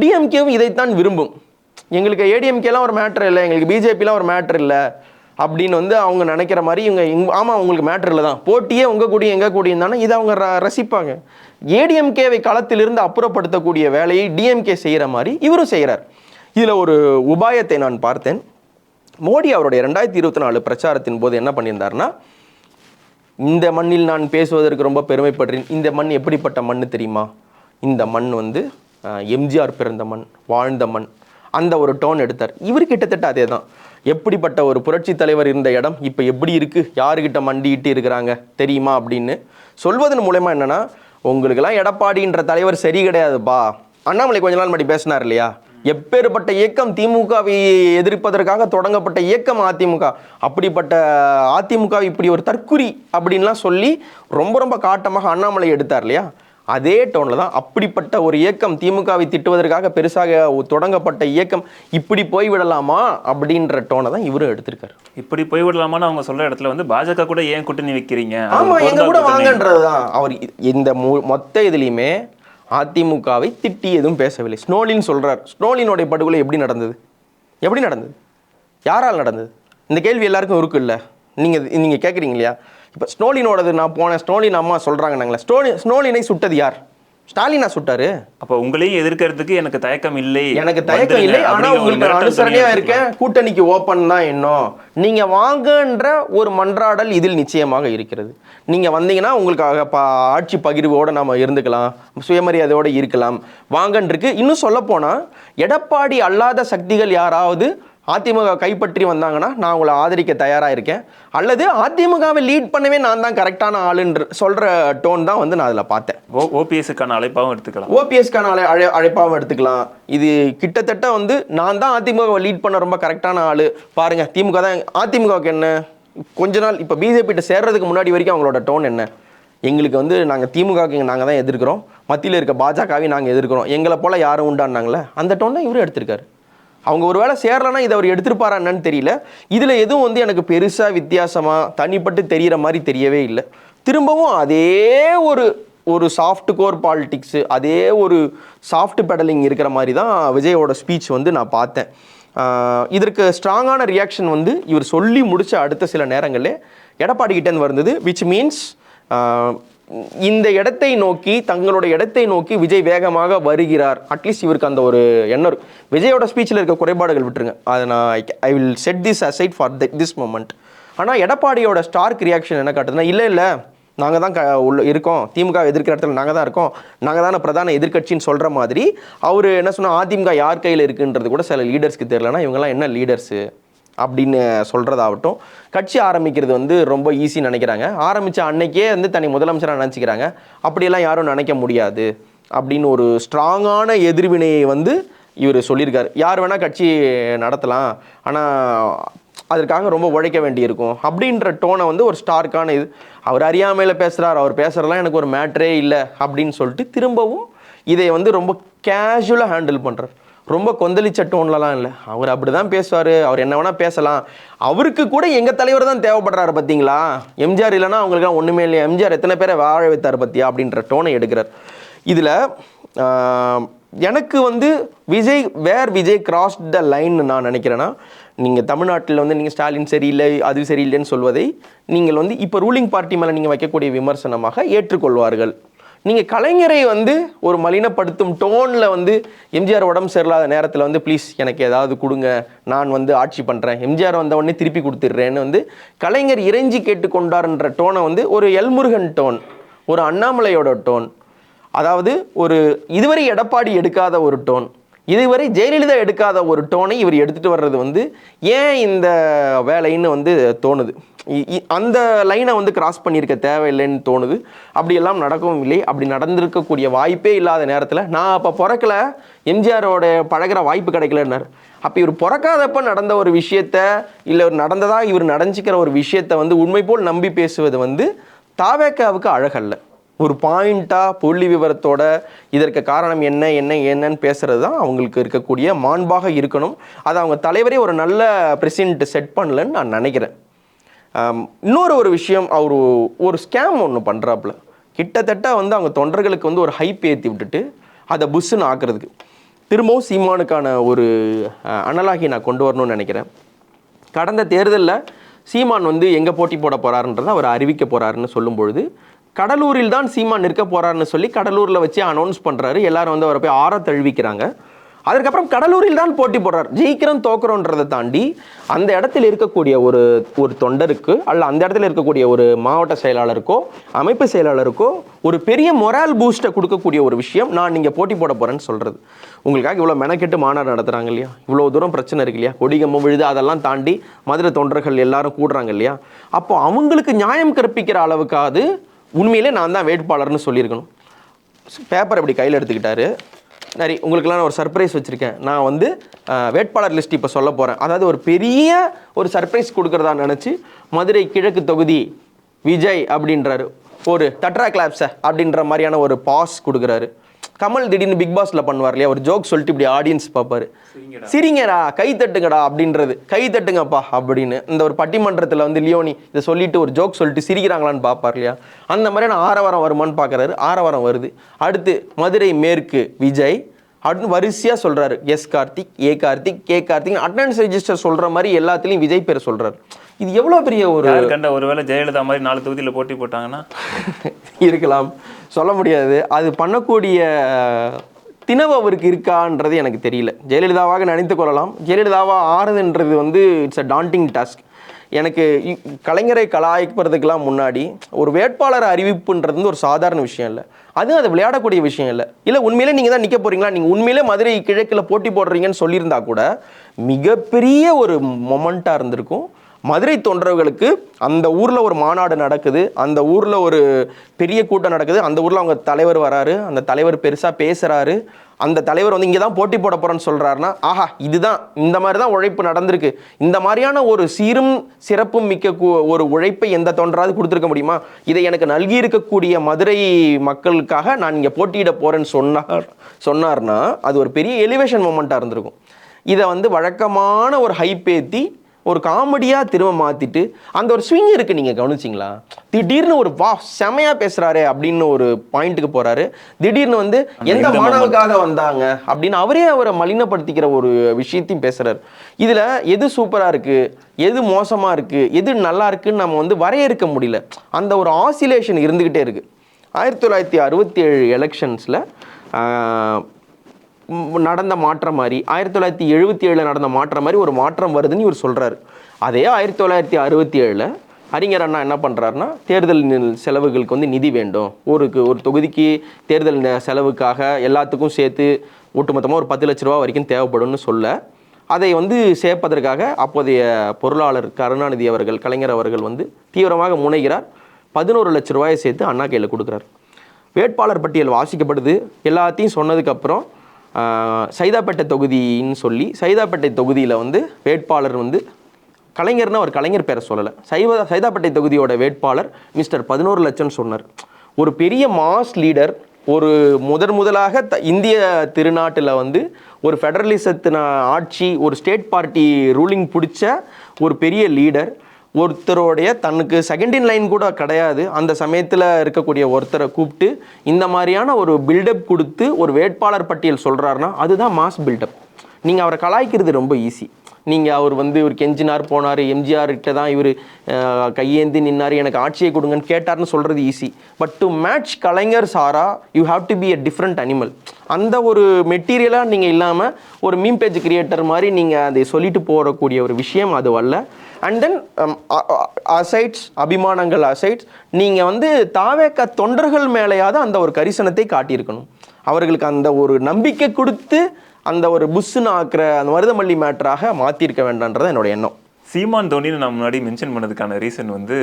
டிஎம்கேவும் இதைத்தான் விரும்பும். எங்களுக்கு ஏடிஎம்கேலாம் ஒரு மேட்ரு இல்லை, எங்களுக்கு பிஜேபிலாம் ஒரு மேட்ரு இல்லை அப்படின்னு வந்து அவங்க நினைக்கிற மாதிரி இவங்க ஆமாம் உங்களுக்கு மேட்ரு இல்லை தான், போட்டியே உங்கள் கூடிய எங்கள் கூடியும் தானே, இதை அவங்க ரசிப்பாங்க. ஏடிஎம்கேவை களத்திலிருந்து அப்புறப்படுத்தக்கூடிய வேலையை டிஎம்கே செய்கிற மாதிரி இவரும் செய்கிறார். இதில் ஒரு உபாயத்தை நான் பார்த்தேன். மோடி அவருடைய 2024 பிரச்சாரத்தின் போது என்ன பண்ணியிருந்தாருன்னா, இந்த மண்ணில் நான் பேசுவதற்கு ரொம்ப பெருமைப்படுறேன், இந்த மண் எப்படிப்பட்ட மண் தெரியுமா, இந்த மண் வந்து எம்ஜிஆர் பிறந்த மண், வாழ்ந்த மண், அந்த ஒரு டோன் எடுத்தார். இவர் கிட்டத்தட்ட அதே தான். எப்படிப்பட்ட ஒரு புரட்சி தலைவர் இருந்த இடம் இப்போ எப்படி இருக்குது, யாருக்கிட்ட மண்டிட்டு இருக்கிறாங்க தெரியுமா அப்படின்னு சொல்வதன் மூலமா என்னென்னா, உங்களுக்கெல்லாம் எடப்பாடின்ற தலைவர் சரி கிடையாதுப்பா. அண்ணாமலை கொஞ்ச நாள் முன்னாடி பேசினார் இல்லையா, எப்பேற்பட்ட இயக்கம் திமுகவை எதிர்ப்பதற்காக தொடங்கப்பட்ட இயக்கம் அதிமுக, அப்படிப்பட்ட அதிமுக இப்படி ஒரு தற்குறி அப்படின்லாம் சொல்லி ரொம்ப ரொம்ப காட்டமாக அண்ணாமலை எடுத்தார் இல்லையா, அதே டோனில் தான் அப்படிப்பட்ட ஒரு இயக்கம் திமுகவை திட்டுவதற்காக பெருசாக தொடங்கப்பட்ட இயக்கம் இப்படி போய்விடலாமா அப்படின்ற டோனை தான் இவரும் எடுத்திருக்காரு. இப்படி போய்விடலாமான்னு அவங்க சொல்ற இடத்துல வந்து பாஜக கூட ஏன் கூட்டணி வைக்கிறீங்க, ஆமா எங்க கூட வாங்கன்றது தான். அவர் இந்த மொத்த இதுலையுமே அதிமுகவை திட்டி எதுவும் பேசவில்லை. ஸ்னோலின் சொல்றார், ஸ்னோலினுடைய படுகொலை எப்படி நடந்தது, யாரால் நடந்தது, இந்த கேள்வி எல்லாருக்கும் இருக்கு இல்லை, நீங்க கேட்குறீங்க இல்லையா. இப்போ ஸ்னோலினோடது நான் போனேன், ஸ்னோலின் அம்மா சொல்கிறாங்க நாங்களே, ஸ்னோலினை சுட்டது யார், ஸ்டாலினா சுட்டாரு. அப்போ உங்களையும் எதிர்க்கிறதுக்கு எனக்கு தயக்கம் இல்லை, ஆனா உங்களுக்கு அனுசரணையா இருக்கேன், கூட்டணிக்கு ஓப்பன் தான் இன்னும், நீங்க வாங்கன்ற ஒரு மன்றாடல் இதில் நிச்சயமாக இருக்கிறது. நீங்க வந்தீங்கன்னா உங்களுக்கு ஆட்சி பகிர்வோட நாம இருந்துக்கலாம், சுயமரியாதையோட இருக்கலாம், வாங்கன்னு இருக்கு. இன்னும் சொல்ல போனா எடப்பாடி அல்லாத சக்திகள் யாராவது அதிமுக கைப்பற்றி வந்தாங்கன்னா நான் உங்களை ஆதரிக்க தயாராக இருக்கேன், அல்லது அதிமுகவை லீட் பண்ணவே நான் தான் கரெக்டான ஆளுன்ற சொல்கிற டோன் தான் வந்து நான் அதில் பார்த்தேன். ஓபிஎஸ்க்கான அழைப்பாகவும் எடுத்துக்கலாம், ஓபிஎஸ்க்கான அழைப்பாகவும் எடுத்துக்கலாம். இது கிட்டத்தட்ட வந்து நான் தான் அதிமுகவை லீட் பண்ண ரொம்ப கரெக்டான ஆள் பாருங்கள், திமுக தான். அதிமுகவுக்கு என்ன கொஞ்ச நாள் இப்போ பிஜேபிகிட்ட சேர்றதுக்கு முன்னாடி வரைக்கும் அவங்களோட டோன் என்ன, எங்களுக்கு வந்து நாங்கள் திமுகவுக்கு நாங்கள் தான் எதிர்க்கிறோம், மத்தியில் இருக்க பாஜகவை நாங்கள் எதிர்க்கிறோம், எங்களை போல் யாரும் உண்டானாங்களே, அந்த டோன் தான் இவரும் எடுத்திருக்காரு. அவங்க ஒரு வேளை சேரலன்னா இதை அவர் எடுத்திருப்பாரா என்னன்னு தெரியல. இதில் எதுவும் வந்து எனக்கு பெருசாக வித்தியாசமாக தனிப்பட்டு தெரிகிற மாதிரி தெரியவே இல்லை. திரும்பவும் அதே ஒரு சாஃப்ட் கோர் பாலிடிக்ஸு, அதே ஒரு சாஃப்ட் பெடலிங் இருக்கிற மாதிரி தான் விஜயோட ஸ்பீச் வந்து நான் பார்த்தேன். இதற்கு ஸ்ட்ராங்கான ரியாக்ஷன் வந்து இவர் சொல்லி முடித்த அடுத்த சில நேரங்களே எடப்பாடி கிட்டேருந்து வந்தது. விச் மீன்ஸ் இந்த இடத்தை நோக்கி, தங்களுடைய இடத்தை நோக்கி விஜய் வேகமாக வருகிறார். அட்லீஸ்ட் இவருக்கு அந்த ஒரு எண்ணம். விஜயோட ஸ்பீச்சில் இருக்க குறைபாடுகள் விட்டுருங்க, அதை நான் I will set this aside for this moment. ஆனால் எடப்பாடியோட ஸ்டார்க் ரியாக்ஷன் என்ன காட்டுதுன்னா, இல்லை நாங்கள் தான் இருக்கோம், திமுக எதிர்க்கிற இடத்துல நாங்கள் தான் இருக்கோம், நாங்கள் தானே பிரதான எதிர்கட்சின்னு சொல்கிற மாதிரி. அவர் என்ன சொன்னால், அதிமுக யார் கையில் இருக்குன்றது கூட சில லீடர்ஸ்க்கு தெரியலனா இவங்கெல்லாம் என்ன லீடர்ஸு அப்படின்னு சொல்கிறதாகட்டும். கட்சி ஆரம்பிக்கிறது வந்து ரொம்ப ஈஸின்னு நினைக்கிறாங்க, ஆரம்பித்த அன்னைக்கே வந்து தனி முதலமைச்சராக நினச்சிக்கிறாங்க. அப்படியெல்லாம் யாரும் நினைக்க முடியாது அப்படின்னு ஒரு ஸ்ட்ராங்கான எதிர்வினையை வந்து இவர் சொல்லியிருக்காரு. யார் வேணால் கட்சி நடத்தலாம், ஆனால் அதற்காக ரொம்ப உழைக்க வேண்டியிருக்கும் அப்படின்ற டோனை வந்து ஒரு ஸ்டார்க்கான இது. அவர் அறியாமையில் பேசுகிறார், அவர் பேசுகிறலாம் எனக்கு ஒரு மேட்ரே இல்லை அப்படின்னு சொல்லிட்டு திரும்பவும் இதை வந்து ரொம்ப கேஷுவலாக ஹேண்டில் பண்ணுறார். ரொம்ப கொந்தளிச்ச டோன்லலாம் இல்லை, அவர் அப்படி தான் பேசுவார், அவர் என்ன வேணால் பேசலாம், அவருக்கு கூட எங்கள் தலைவர் தான் தேவைப்படுறாரு பார்த்தீங்களா, எம்ஜிஆர் இல்லைன்னா அவங்களுக்குலாம் ஒன்றுமே இல்லை, எம்ஜிஆர் எத்தனை பேரை வாழ வைத்தார் பற்றியா அப்படின்ற டோனை எடுக்கிறார். இதில் எனக்கு வந்து விஜய் கிராஸ் த லைன் நான் நினைக்கிறேன்னா, நீங்கள் தமிழ்நாட்டில் வந்து நீங்கள் ஸ்டாலின் சரியில்லை அது சரியில்லைன்னு சொல்வதை நீங்கள் வந்து இப்போ ரூலிங் பார்ட்டி மேலே நீங்கள் வைக்கக்கூடிய விமர்சனமாக ஏற்றுக்கொள்வார்கள். நீங்கள் கலைஞரை வந்து ஒரு மலினப்படுத்தும் டோனில் வந்து எம்ஜிஆர் உடம்பு சரியில்லாத நேரத்தில் வந்து ப்ளீஸ் எனக்கு ஏதாவது கொடுங்க, நான் வந்து ஆட்சி பண்ணுறேன், எம்ஜிஆர் வந்த உடனே திருப்பி கொடுத்துட்றேன்னு வந்து கலைஞர் இறைஞ்சி கேட்டுக்கொண்டார்ன்ற டோனை வந்து ஒரு எல்முருகன் டோன், ஒரு அண்ணாமலையோட டோன், அதாவது ஒரு இதுவரை எடப்பாடி எடுக்காத ஒரு டோன், இதுவரை ஜெயலலிதா எடுக்காத ஒரு டோனை இவர் எடுத்துகிட்டு வர்றது வந்து ஏன் இந்த வேலைன்னு வந்து தோணுது. அந்த லைனை வந்து கிராஸ் பண்ணியிருக்க தேவையில்லைன்னு தோணுது. அப்படியெல்லாம் நடக்கவும் இல்லை. அப்படி நடந்திருக்கக்கூடிய வாய்ப்பே இல்லாத நேரத்தில் நான் அப்போ பிறக்கல, எம்ஜிஆரோட பழகிற வாய்ப்பு கிடைக்கலன்னார். அப்போ இவர் பிறக்காதப்ப நடந்த ஒரு விஷயத்த, இல்லை நடந்ததா இவர் நடந்துக்கிற ஒரு விஷயத்த வந்து உண்மை போல் நம்பி பேசுவது வந்து தாவேக்காவுக்கு அழகல்ல. ஒரு பாயிண்ட்டாக புள்ளி விவரத்தோட இதற்கு காரணம் என்னன்னு பேசுகிறது தான் அவங்களுக்கு இருக்கக்கூடிய மாண்பாக இருக்கணும். அதை அவங்க தலைவரே ஒரு நல்ல பிரசிடென்ட் செட் பண்ணலன்னு நான் நினைக்கிறேன். இன்னொரு விஷயம், அவர் ஒரு ஸ்கேம் ஒன்று பண்ணுறாப்புல. கிட்டத்தட்ட வந்து அவங்க தொண்டர்களுக்கு வந்து ஒரு ஹைப் ஏற்றி விட்டுட்டு அதை புஷ்ஷுன்னு ஆக்குறதுக்கு திரும்பவும் சீமானுக்கான ஒரு அனலாகி நான் கொண்டு வரணும்னு நினைக்கிறேன். கடந்த தேர்தலில் சீமான் வந்து எங்கே போட்டி போட போகிறாருன்றதை அவர் அறிவிக்க போகிறாருன்னு சொல்லும் பொழுது, கடலூரில் தான் சீமான் நிற்க போகிறாருன்னு சொல்லி கடலூரில் வச்சு அனௌன்ஸ் பண்ணுறாரு. எல்லாரும் வந்து அவரை போய் ஆற தழுவிக்கிறாங்க. அதுக்கப்புறம் கடலூரில் தான் போட்டி போடுறார். ஜெயிக்கிறோம் தோக்குறோன்றதை தாண்டி அந்த இடத்துல இருக்கக்கூடிய ஒரு தொண்டருக்கு, அல்ல அந்த இடத்துல இருக்கக்கூடிய ஒரு மாவட்ட செயலாளருக்கோ அமைப்பு செயலாளருக்கோ ஒரு பெரிய மொரால் பூஸ்ட்டை கொடுக்கக்கூடிய ஒரு விஷயம், நான் நீங்கள் போட்டி போட போகிறேன்னு சொல்கிறது. உங்களுக்காக இவ்வளோ மெனக்கெட்டு மாநாடு நடத்துகிறாங்க இல்லையா, இவ்வளோ தூரம் பிரச்சனை இருக்கு இல்லையா, கொடிகம்பம் விழுது, அதெல்லாம் தாண்டி மதுரை தொண்டர்கள் எல்லாரும் கூடுறாங்க இல்லையா, அப்போ அவங்களுக்கு நியாயம் கற்பிக்கிற அளவுக்காவது உண்மையிலே நான் தான் வேட்பாளர்னு சொல்லியிருக்கணும். பேப்பர் இப்படி கையில் எடுத்துக்கிட்டாரு. சரி, உங்களுக்கெல்லாம் நான் ஒரு சர்ப்ரைஸ் வச்சுருக்கேன், நான் வந்து வேட்பாளர் லிஸ்ட் இப்போ சொல்ல போகிறேன். அதாவது ஒரு பெரிய ஒரு சர்ப்ரைஸ் கொடுக்குறதா நினச்சி மதுரை கிழக்கு தொகுதி விஜய் அப்படின்றாரு. ஒரு டட்ரா கிளாப்ஸை அப்படின்ற மாதிரியான ஒரு பாஸ் கொடுக்குறாரு. கமல் திடீர்னு பிக் பாஸ்ல பண்ணுவார் இல்லையா, ஒரு ஜோக் சொல்லிட்டு இப்படி ஆடியன்ஸ் பார்ப்பாரு, சிரிங்கடா கை தட்டுங்கடா அப்படின்றது, கை தட்டுங்கப்பா அப்படின்னு. இந்த ஒரு பட்டிமன்றத்தில் வந்து லியோனி இதை சொல்லிட்டு ஒரு ஜோக் சொல்லிட்டு சிரிக்கிறாங்களான்னு பார்ப்பார் இல்லையா, அந்த மாதிரியான ஆரவாரம் வருமானு பார்க்குறாரு. ஆரவாரம் வருது. அடுத்து மதுரை மேற்கு விஜய் அப்படின்னு வரிசையாக சொல்கிறாரு. S Karthik, A Karthik, K Karthik, attendance register சொல்கிற மாதிரி எல்லாத்துலேயும் விஜய் பேர் சொல்கிறார். இது எவ்வளோ பெரிய ஒரு கண்ட, ஒருவேளை ஜெயலலிதா மாதிரி 4 தொகுதியில் போட்டி போட்டாங்கன்னா இருக்கலாம், சொல்ல முடியாது. அது பண்ணக்கூடிய தினவு அவருக்கு இருக்கான்றது எனக்கு தெரியல. ஜெயலலிதாவாக நினைத்து கொள்ளலாம். ஜெயலலிதாவாக ஆறுதுன்றது வந்து இட்ஸ் அ டாண்டிங் டாஸ்க். எனக்கு கலைஞரை கலாய்க்கிறதுக்கெல்லாம் முன்னாடி ஒரு வேட்பாளர் அறிவிப்புன்றது ஒரு சாதாரண விஷயம் இல்லை. அதுவும் அது விளையாடக்கூடிய விஷயம் இல்லை. இல்லை உண்மையிலே நீங்கள் தான் நிற்க போகிறீங்களா, நீங்கள் உண்மையிலே மதுரை கிழக்கில் போட்டி போடுறீங்கன்னு சொல்லியிருந்தா கூட மிகப்பெரிய ஒரு மொமெண்ட்டாக இருந்திருக்கும். மதுரை தொண்டர்களுக்கு அந்த ஊரில் ஒரு மாநாடு நடக்குது, அந்த ஊரில் ஒரு பெரிய கூட்டம் நடக்குது, அந்த ஊரில் அவங்க தலைவர் வராரு, அந்த தலைவர் பெருசாக பேசுகிறாரு, அந்த தலைவர் வந்து இங்கே தான் போட்டி போட போகிறேன்னு சொல்கிறாருன்னா, ஆஹா இதுதான் இந்த மாதிரி தான் உழைப்பு நடந்திருக்கு, இந்த மாதிரியான ஒரு சீரும் சிறப்பும் மிக்க ஒரு உழைப்பை எந்த தொண்டராவது கொடுத்துருக்க முடியுமா, இதை எனக்கு நல்கி இருக்கக்கூடிய மதுரை மக்களுக்காக நான் இங்கே போட்டியிட போகிறேன்னு சொன்னார்னா அது ஒரு பெரிய எலிவேஷன் மொமெண்ட்டாக இருந்திருக்கும். இதை வந்து வழக்கமான ஒரு ஹைப் ஏற்றி ஒரு காமெடியாக திரும்ப மாற்றிட்டு அந்த ஒரு ஸ்விங் இருக்குது. நீங்கள் கவனிச்சிங்களா, திடீர்னு ஒரு வா செமையாக பேசுகிறாரு அப்படின்னு ஒரு பாயிண்ட்டுக்கு போகிறாரு. திடீர்னு வந்து எந்த மாணவருக்காக வந்தாங்க அப்படின்னு அவரை மலினப்படுத்திக்கிற ஒரு விஷயத்தையும் பேசுகிறாரு. இதில் எது சூப்பராக இருக்குது, எது மோசமாக இருக்குது, எது நல்லா இருக்குன்னு நம்ம வந்து வரையறுக்க முடியல. அந்த ஒரு ஆசிலேஷன் இருந்துக்கிட்டே இருக்குது. 1967 எலெக்ஷன்ஸில் நடந்த மாற்றம் மாதிரி 1977 நடந்த மாற்றம் மாதிரி ஒரு மாற்றம் வருதுன்னு இவர் சொல்கிறாரு. அதே 1967 அறிஞர் அண்ணா என்ன பண்ணுறாருன்னா, தேர்தல் செலவுகளுக்கு வந்து நிதி வேண்டும், ஒரு தொகுதிக்கு தேர்தல் செலவுக்காக எல்லாத்துக்கும் சேர்த்து ஒட்டுமொத்தமாக ஒரு 10 லட்ச ரூபா வரைக்கும் தேவைப்படும்னு சொல்ல, அதை வந்து சேர்ப்பதற்காக அப்போதைய பொருளாளர் கருணாநிதி அவர்கள், கலைஞர் அவர்கள் வந்து தீவிரமாக முனைகிறார். 11 லட்ச ரூபாயை சேர்த்து அண்ணா கையில் கொடுக்குறார். வேட்பாளர் பட்டியல் வாசிக்கப்படுது. எல்லாத்தையும் சொன்னதுக்கப்புறம் சைதாப்பேட்டை தொகுதின்னு சொல்லி, சைதாப்பேட்டை தொகுதியில் வந்து வேட்பாளர் வந்து கலைஞர்னு ஒரு கலைஞர் பேரை சொல்லலை, சைதாப்பேட்டை தொகுதியோட வேட்பாளர் மிஸ்டர் 11 லட்சம் சொன்னார். ஒரு பெரிய மாஸ் லீடர், ஒரு முதலாக இந்திய திருநாட்டில் வந்து ஒரு ஃபெடரலிசத்தின ஆட்சி, ஒரு ஸ்டேட் பார்ட்டி ரூலிங் பிடிச்ச ஒரு பெரிய லீடர், ஒருத்தருடைய தனக்கு செகண்ட் இன் லைன் கூட கிடையாது அந்த சமயத்தில் இருக்கக்கூடிய ஒருத்தரை கூப்பிட்டு இந்த மாதிரியான ஒரு பில்டப் கொடுத்து ஒரு வேட்பாளர் பட்டியல் சொல்கிறாருன்னா அதுதான் மாஸ் பில்டப். நீங்கள் அவரை கலாய்க்கிறது ரொம்ப ஈஸி. நீங்கள் அவர் வந்து இவர் கெஞ்சினார் போனார், எம்ஜிஆர் கிட்ட தான் இவர் கையேந்தி நின்னார், எனக்கு ஆட்சியை கொடுங்கன்னு கேட்டார்னு சொல்கிறது easy. But to match Kalaignar சாரா you have to be a different animal. அந்த ஒரு மெட்டீரியலாக நீங்கள் இல்லாமல் ஒரு மீம் பேஜ் கிரியேட்டர் மாதிரி நீங்கள் அதை சொல்லிட்டு போகக்கூடிய ஒரு விஷயம் அது வரல. அண்ட் தென் அசைட்ஸ், அபிமானங்கள் அசைட்ஸ், நீங்கள் வந்து தாவேக தொண்டர்கள் மேலேயாவது அந்த ஒரு கரிசனத்தை காட்டியிருக்கணும். அவர்களுக்கு அந்த ஒரு நம்பிக்கை கொடுத்து அந்த ஒரு புஷ்ஷுன்னு ஆக்குற அந்த மருதமல்லி மேட்டராக மாற்றிருக்க வேண்டான்றது என்னோட எண்ணம். சீமான் தோனின்னு நான் முன்னாடி மென்ஷன் பண்ணதுக்கான ரீசன் வந்து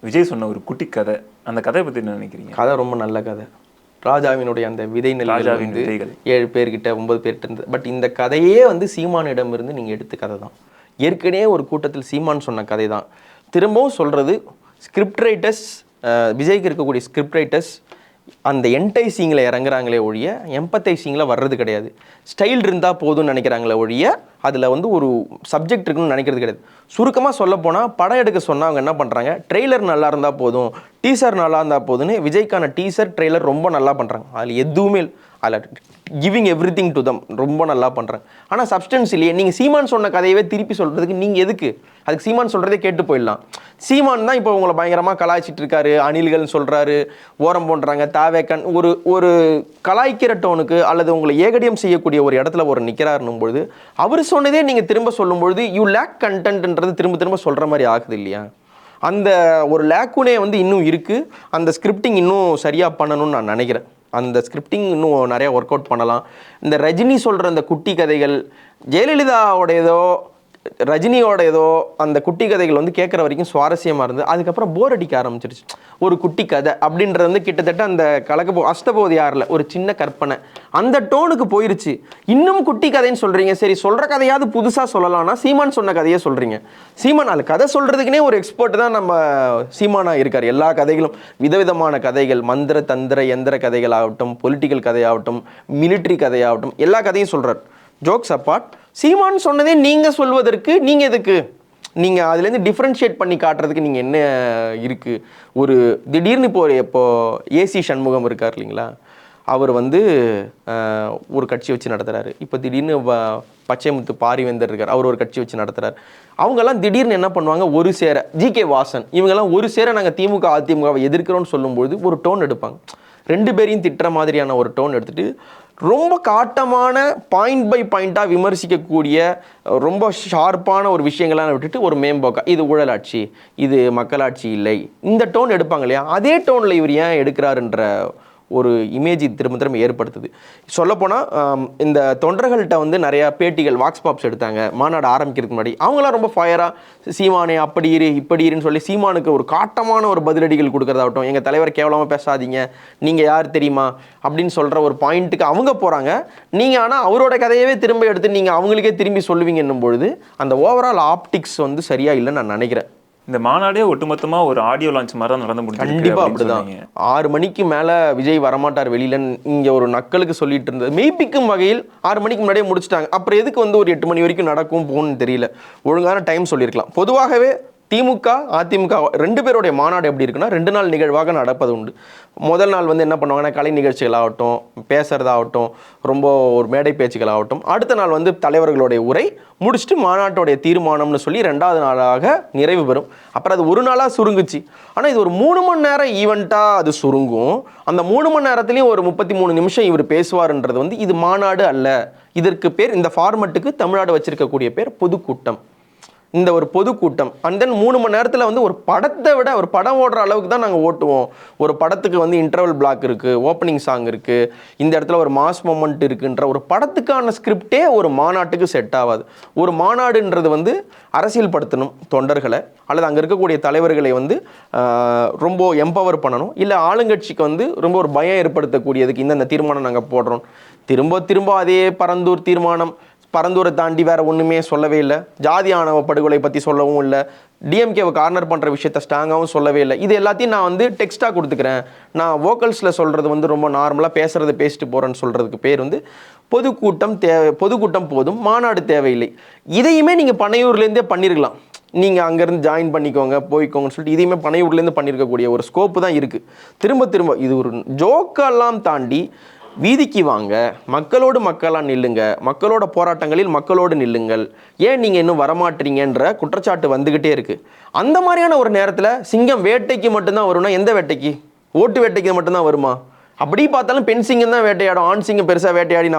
விஜய் சொன்ன ஒரு குட்டி கதை. அந்த கதையை பற்றி என்ன நினைக்கிறீங்க? கதை ரொம்ப நல்ல கதை. ராஜாவினுடைய அந்த விதை நெல்கள் வந்து 7 பேர்கிட்ட 9 பேர்கிட்ட இருந்தது. பட் இந்த கதையே வந்து சீமானிடம் இருந்து நீங்கள் எடுத்த கதை தான். ஏற்கனவே ஒரு கூட்டத்தில் சீமான் சொன்ன கதை தான் திரும்பவும் சொல்கிறது. ஸ்கிரிப்ட் ரைட்டர்ஸ், விஜய்க்கு இருக்கக்கூடிய ஸ்கிரிப்ட் ரைட்டர்ஸ் அந்த என்டைசிங்கில் இறங்குறாங்களே ஒழிய எம்பத்தைசிங்கில் வர்றது கிடையாது. ஸ்டைல் இருந்தால் போதும்னு நினைக்கிறாங்களே ஒழிய அதில் வந்து ஒரு சப்ஜெக்ட் இருக்குன்னு நினைக்கிறது கிடையாது. சுருக்கமாக சொல்ல போனால் படம் எடுக்க சொன்னால் அவங்க என்ன பண்ணுறாங்க, ட்ரெய்லர் நல்லா இருந்தால் போதும், டீசர் நல்லா இருந்தால் போதும்னு விஜய்க்கான டீசர் ட்ரெய்லர் ரொம்ப நல்லா பண்ணுறாங்க. அதில் எதுவுமே அதில் giving every thing to them ரொம்ப நல்லா பண்ணுறாங்க. ஆனால் சப்ஸ்டன்ஸ் இல்லையே. நீங்கள் சீமான் சொன்ன கதையவே திருப்பி சொல்கிறதுக்கு நீங்கள் எதுக்கு? அதுக்கு சீமான் சொல்கிறதே கேட்டு போயிடலாம். சீமான் தான் இப்போ உங்களை பயங்கரமாக கலாய்ச்சிட்டு இருக்காரு, அணில்கள் சொல்கிறாரு, ஓரம் போன்றாங்க, தாவேக்கன் ஒரு கலாய்க்கிற டோனுக்கு அல்லது உங்களை ஏகடியம் செய்யக்கூடிய ஒரு இடத்துல ஒரு நிற்கிறாருன்னும் பொழுது அவர் சொன்னதே நீங்கள் திரும்ப சொல்லும்பொழுது யூ லேக் கண்டென்ட்ன்றது திரும்ப சொல்கிற மாதிரி ஆகுது இல்லையா? அந்த ஒரு லேக்குனே வந்து இன்னும் இருக்குது. அந்த ஸ்கிரிப்டிங் இன்னும் சரியாக பண்ணணும்னு நான் நினைக்கிறேன். அந்த ஸ்கிரிப்டிங் இன்னும் நிறையா ஒர்க் அவுட் பண்ணலாம். இந்த ரஜினி சொல்கிற அந்த குட்டி கதைகள், ஜெயலலிதாவோடையதோ ரஜினியோடையதோ அந்த குட்டி கதைகள் வந்து கேட்குற வரைக்கும் சுவாரஸ்யமாக இருந்தது. அதுக்கப்புறம் போர் அடிக்க ஆரம்பிச்சிருச்சு. ஒரு குட்டி கதை அப்படின்றது வந்து கிட்டத்தட்ட அந்த அஷ்டபோதியாரில் ஒரு சின்ன கற்பனை அந்த டோனுக்கு போயிருச்சு. இன்னும் குட்டி கதைன்னு சொல்கிறீங்க. சரி, சொல்கிற கதையாவது புதுசாக சொல்லலாம்னா சீமான் சொன்ன கதையே சொல்கிறீங்க. சீமான் அது கதை சொல்கிறதுக்குனே ஒரு எக்ஸ்பர்ட் தான் நம்ம சீமானாக இருக்கார். எல்லா கதைகளும் விதவிதமான கதைகள், மந்திர தந்திர எந்திர கதைகளாகட்டும், பொலிட்டிக்கல் கதையாகட்டும், மிலிட்ரி கதையாகட்டும், எல்லா கதையும் சொல்கிறார். ஜோக்ஸ் அப்பார்ட், சீமான் சொன்னதே நீங்கள் சொல்வதற்கு நீங்கள் எதுக்கு? நீங்கள் அதுலேருந்து டிஃப்ரென்ஷியேட் பண்ணி காட்டுறதுக்கு நீங்கள் என்ன இருக்குது? ஒரு திடீர்னு இப்போது ஏசி சண்முகம் இருக்கார் இல்லைங்களா, அவர் வந்து ஒரு கட்சி வச்சு நடத்துகிறாரு. இப்போ திடீர்னு பச்சைமுத்து பாரிவேந்தர் இருக்கார், அவர் ஒரு கட்சி வச்சு நடத்துகிறார். அவங்கெல்லாம் திடீர்னு என்ன பண்ணுவாங்க, ஒரு சேர ஜிகே வாசன் இவங்கெல்லாம் ஒரு சேர நாங்கள் திமுக அதிமுகவை எதிர்க்கிறோன்னு சொல்லும்பொழுது ஒரு டோன் எடுப்பாங்க. 2 பேரையும் திட்டுற மாதிரியான ஒரு டோன் எடுத்துகிட்டு ரொம்ப காட்டமான பாயிண்ட் பை பாயிண்ட்டாக விமர்சிக்கக்கூடிய ரொம்ப ஷார்ப்பான ஒரு விஷயங்கள்லாம் விட்டுட்டு ஒரு மேம்போக்கா இது ஊழலாட்சி, இது மக்களாட்சி இல்லை, இந்த டோன் எடுப்பாங்க இல்லையா? அதே டோனில் இவர் ஏன் எடுக்கிறாருன்ற ஒரு இமேஜ் திரும்ப ஏற்படுத்துது. சொல்லப்போனால் இந்த தொண்டர்கள்ட்ட வந்து நிறையா பேட்டிகள் வாக்ஸ் பாப்ஸ் எடுத்தாங்க மாநாடு ஆரம்பிக்கிறதுக்கு முன்னாடி. அவங்களாம் ரொம்ப ஃபயராக சீமானே அப்படி இரு இப்படி இருன்னு சொல்லி சீமானுக்கு ஒரு காட்டமான ஒரு பதிலடிகள் கொடுக்குறதாகட்டும், எங்கள் தலைவர் கேவலமாக பேசாதீங்க, நீங்கள் யார் தெரியுமா அப்படின்னு சொல்கிற ஒரு பாயிண்ட்டுக்கு அவங்க போகிறாங்க. நீங்கள் ஆனால் அவரோட கதையவே திரும்ப எடுத்து நீங்கள் அவங்களுக்கே திரும்பி சொல்லுவீங்கன்னும் பொழுது அந்த ஓவரால் ஆப்டிக்ஸ் வந்து சரியாக இல்லைன்னு நான் நினைக்கிறேன். இந்த மாநாடே ஒட்டுமொத்தமாக ஒரு ஆடியோ லான்ச் மாதிரி தான் நடந்து முடியும். கண்டிப்பாக அப்படிதான். 6 மணிக்கு மேலே விஜய் வரமாட்டார் வெளியில் இங்கே ஒரு நக்கலுக்கு சொல்லிட்டு இருந்தது மெய்ப்பிக்கும் வகையில் 6 மணிக்கு முன்னாடியே முடிச்சுட்டாங்க. அப்புறம் எதுக்கு வந்து ஒரு 8 மணி வரைக்கும் நடக்கும் போகணும்னு தெரியல. ஒழுங்கான டைம் சொல்லியிருக்கலாம். பொதுவாகவே திமுக அதிமுக 2 பேருடைய மாநாடு எப்படி இருக்குன்னா 2 நாள் நிகழ்வாக நடப்பது உண்டு. முதல் நாள் வந்து என்ன பண்ணுவாங்கன்னா கலை நிகழ்ச்சிகளாகட்டும், பேசுறதாகட்டும், ரொம்ப ஒரு மேடை பேச்சுகளாகட்டும், அடுத்த நாள் வந்து தலைவர்களுடைய உரை முடிச்சுட்டு மாநாட்டோடைய தீர்மானம்னு சொல்லி 2வது நாளாக நிறைவு பெறும். அப்புறம் அது ஒரு நாளாக சுருங்குச்சு. ஆனால் இது ஒரு 3 மணி நேரம் ஈவெண்ட்டாக அது சுருங்கும். அந்த 3 மணி நேரத்துலையும் ஒரு 33 நிமிஷம் இவர் பேசுவார்ன்றது வந்து இது மாநாடு அல்ல. இதற்கு பேர், இந்த ஃபார்மெட்டுக்கு தமிழ்நாடு வச்சிருக்கக்கூடிய பேர் பொதுக்கூட்டம். இந்த ஒரு பொதுக்கூட்டம் அண்ட் தென் 3 மணி நேரத்தில் வந்து ஒரு படத்தை விட ஒரு படம் ஓடுற அளவுக்கு தான் நாங்கள் ஓட்டுவோம். ஒரு படத்துக்கு வந்து இன்டர்வல் பிளாக் இருக்குது, ஓப்பனிங் சாங் இருக்குது, இந்த இடத்துல ஒரு மாஸ் மொமெண்ட் இருக்குன்ற ஒரு படத்துக்கான ஸ்கிரிப்டே ஒரு மாநாட்டுக்கு செட் ஆகாது. ஒரு மாநாடுன்றது வந்து அரசியல் படுத்தணும் தொண்டர்களை அல்லது அங்கே இருக்கக்கூடிய தலைவர்களை வந்து ரொம்ப எம்பவர் பண்ணணும். இல்லை ஆளுங்கட்சிக்கு வந்து ரொம்ப ஒரு பயம் ஏற்படுத்தக்கூடியதுக்கு இந்த தீர்மானம் நாங்கள் போடுறோம். திரும்ப அதே பரந்தூர் தீர்மானம், பரந்தூரை தாண்டி வேறு ஒன்றுமே சொல்லவே இல்லை. ஜாதி ஆணவ படுகொலை பற்றி சொல்லவும் இல்லை. டிஎம்கேவை கார்னர் பண்ணுற விஷயத்த ஸ்ட்ராங்காகவும் சொல்லவே இல்லை. இது எல்லாத்தையும் நான் வந்து டெக்ஸ்ட்டாக கொடுத்துக்கிறேன், நான் வோக்கல்ஸில் சொல்கிறது வந்து ரொம்ப நார்மலாக பேசுகிறத பேசிட்டு போகிறேன்னு சொல்கிறதுக்கு பேர் வந்து பொதுக்கூட்டம் பொதுக்கூட்டம் போதும், மாநாடு தேவையில்லை. இதையுமே நீங்கள் பனையூர்லேருந்தே பண்ணியிருக்கலாம். நீங்கள் அங்கேருந்து ஜாயின் பண்ணிக்கோங்க போய்க்கோங்கன்னு சொல்லிட்டு இதையுமே பனையூர்லேருந்து பண்ணியிருக்கக்கூடிய ஒரு ஸ்கோப்பு தான் இருக்குது. திரும்ப இது ஒரு ஜோக்கெல்லாம் தாண்டி வீதிக்கு வாங்க, மக்களோடு மக்களாக நில்லுங்க, மக்களோட போராட்டங்களில் மக்களோடு நில்லுங்கள், ஏன் நீங்கள் இன்னும் வரமாட்டீங்கன்ற குற்றச்சாட்டு வந்துக்கிட்டே இருக்குது. அந்த மாதிரியான ஒரு நேரத்தில் சிங்கம் வேட்டைக்கு மட்டும்தான் வரும்னா எந்த வேட்டைக்கு? ஓட்டு வேட்டைக்கு மட்டும்தான் வருமா? அப்படி பார்த்தாலும் பெண் சிங்கம் தான் வேட்டையாடும். ஆண் சிங்கம் பெருசாக வேட்டையாடி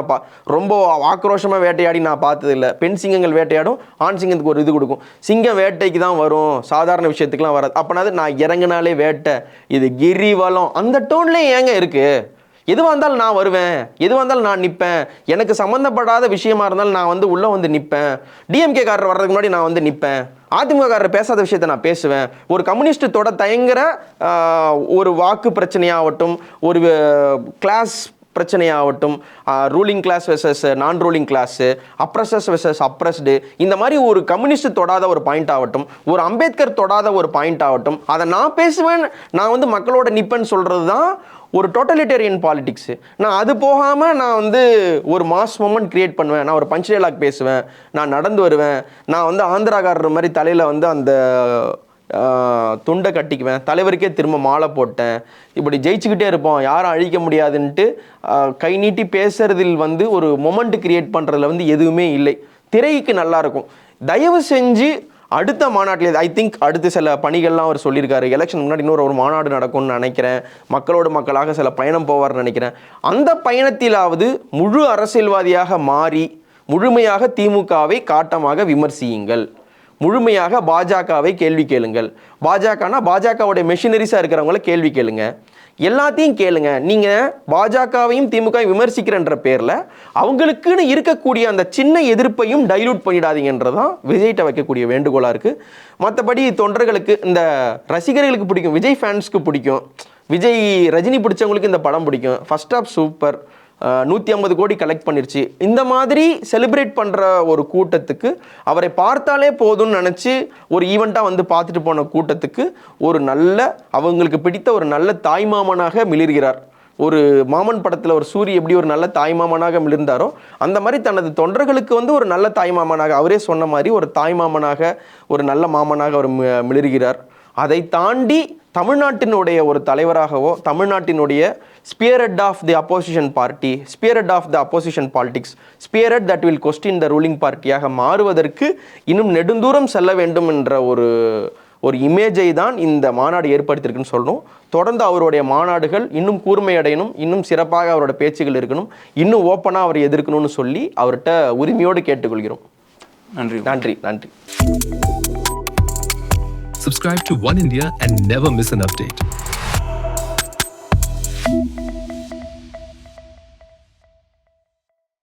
ரொம்ப ஆக்ரோஷமாக வேட்டையாடி நான் பார்த்ததில்லை. பெண் சிங்கங்கள் வேட்டையாடும், ஆண் சிங்கத்துக்கு ஒரு இது கொடுக்கும். சிங்கம் வேட்டைக்கு தான் வரும், சாதாரண விஷயத்துக்குலாம் வராது. அப்போனாது நான் இறங்கினாலே வேட்டை, இது கிரிவலம், அந்த டோன்லேயே ஏங்க இருக்குது? எதுவாக இருந்தாலும் நான் வருவேன், எதுவாக இருந்தாலும் நான் நிற்பேன், எனக்கு சம்மந்தப்படாத விஷயமா இருந்தாலும் நான் உள்ளே வந்து நிற்பேன். டிஎம்கே காரர் வர்றதுக்கு முன்னாடி நான் நிற்பேன், அதிமுக காரர் பேசாத விஷயத்தை நான் பேசுவேன். ஒரு கம்யூனிஸ்ட் தொட தயங்குற ஒரு வாக்கு பிரச்சனையாகட்டும், ஒரு கிளாஸ் பிரச்சனையாகட்டும், ரூலிங் கிளாஸ் வெர்சஸ் நான் ரூலிங் கிளாஸு, அப்ரஸஸ் வெர்சஸ் அப்ரஸ்டு, இந்த மாதிரி ஒரு கம்யூனிஸ்ட் தொடாத ஒரு பாயிண்ட் ஆகட்டும், ஒரு அம்பேத்கர் தொடாத ஒரு பாயிண்ட் ஆகட்டும், அதை நான் பேசுவேன், நான் மக்களோட நிற்பேன்னு சொல்கிறது தான் ஒரு டோட்டலிட்டேரியன் பாலிடிக்ஸு. நான் அது போகாமல் நான் ஒரு மாஸ் மூமெண்ட் க்ரியேட் பண்ணுவேன், நான் ஒரு பஞ்ச் டைலாக் பேசுவேன், நான் நடந்து வருவேன், நான் ஆந்திராக்காரர் மாதிரி தலையில் அந்த துண்டை கட்டிக்குவேன், தலைவருக்கே திரும்ப மாலை போட்டேன், இப்படி ஜெயிச்சுக்கிட்டே இருப்போம், யாரும் அழிக்க முடியாதுன்ட்டு கை நீட்டி பேசுறதில் ஒரு மொமெண்ட் கிரியேட் பண்ணுறதுல எதுவுமே இல்லை. திரைக்கு நல்லாயிருக்கும். தயவு செஞ்சு அடுத்த மாநாட்டில் ஐ திங்க் அடுத்து சில பணிகள்லாம் அவர் சொல்லியிருக்காரு. எலெக்ஷன் முன்னாடி ஒரு மாநாடு நடக்கும்னு நினைக்கிறேன், மக்களோடு மக்களாக சில பயணம் போவார்னு நினைக்கிறேன். அந்த பயணத்திலாவது முழு அரசியல்வாதியாக மாறி முழுமையாக திமுகவை காட்டமாக விமர்சியுங்கள், முழுமையாக பாஜகவை கேள்வி கேளுங்கள். பாஜகனா பாஜகவுடைய மெஷினரிஸாக இருக்கிறவங்கள கேள்வி கேளுங்க, எல்லாத்தையும் கேளுங்க. நீங்கள் பாஜகவையும் திமுகவையும் விமர்சிக்கிறன்ற பேரில் அவங்களுக்குன்னு இருக்கக்கூடிய அந்த சின்ன எதிர்ப்பையும் டைலூட் பண்ணிடாதீங்கன்றதான் விஜய்கிட்ட வைக்கக்கூடிய வேண்டுகோளாக இருக்குது. மற்றபடி தொண்டர்களுக்கு, இந்த ரசிகர்களுக்கு பிடிக்கும், விஜய் ஃபேன்ஸ்க்கு பிடிக்கும், விஜய் ரஜினி பிடிச்சவங்களுக்கு இந்த படம் பிடிக்கும். ஃபர்ஸ்ட் ஆஃப் சூப்பர், 150 கோடி கலெக்ட் பண்ணிருச்சு. இந்த மாதிரி செலிப்ரேட் பண்ணுற ஒரு கூட்டத்துக்கு, அவரை பார்த்தாலே போதும்னு நினச்சி ஒரு ஈவெண்ட்டாக பார்த்துட்டு போன கூட்டத்துக்கு ஒரு நல்ல, அவங்களுக்கு பிடித்த ஒரு நல்ல தாய்மாமனாக மிளிர்கிறார். ஒரு மாமன் படத்தில் ஒரு சூரி எப்படி ஒரு நல்ல தாய்மாமனாக மிளிர்ந்தாரோ அந்த மாதிரி தனது தொண்டர்களுக்கு ஒரு நல்ல தாய்மாமனாக, அவரே சொன்ன மாதிரி ஒரு தாய்மாமனாக, ஒரு நல்ல மாமனாக அவர் மிளிர்கிறார். அதை தாண்டி தமிழ்நாட்டினுடைய ஒரு தலைவராகவோ, தமிழ்நாட்டினுடைய spearhead of the opposition party, spearhead of the opposition politics, spearhead that will question the ruling பார்ட்டியாக மாறுவதற்கு இன்னும் நெடுந்தூரம் செல்ல வேண்டும் என்ற ஒரு இமேஜை தான் இந்த மாநாடு ஏற்படுத்தியிருக்குன்னு சொல்லணும். தொடர்ந்து அவருடைய மாநாடுகள் இன்னும் கூர்மையடையணும், இன்னும் சிறப்பாக அவரோட பேச்சுகள் இருக்கணும், இன்னும் ஓப்பனாக அவர் எதிர்க்கணும்னு சொல்லி அவர்கிட்ட உரிமையோடு கேட்டுக்கொள்கிறோம். நன்றி நன்றி நன்றி. Subscribe to One India and never miss an update.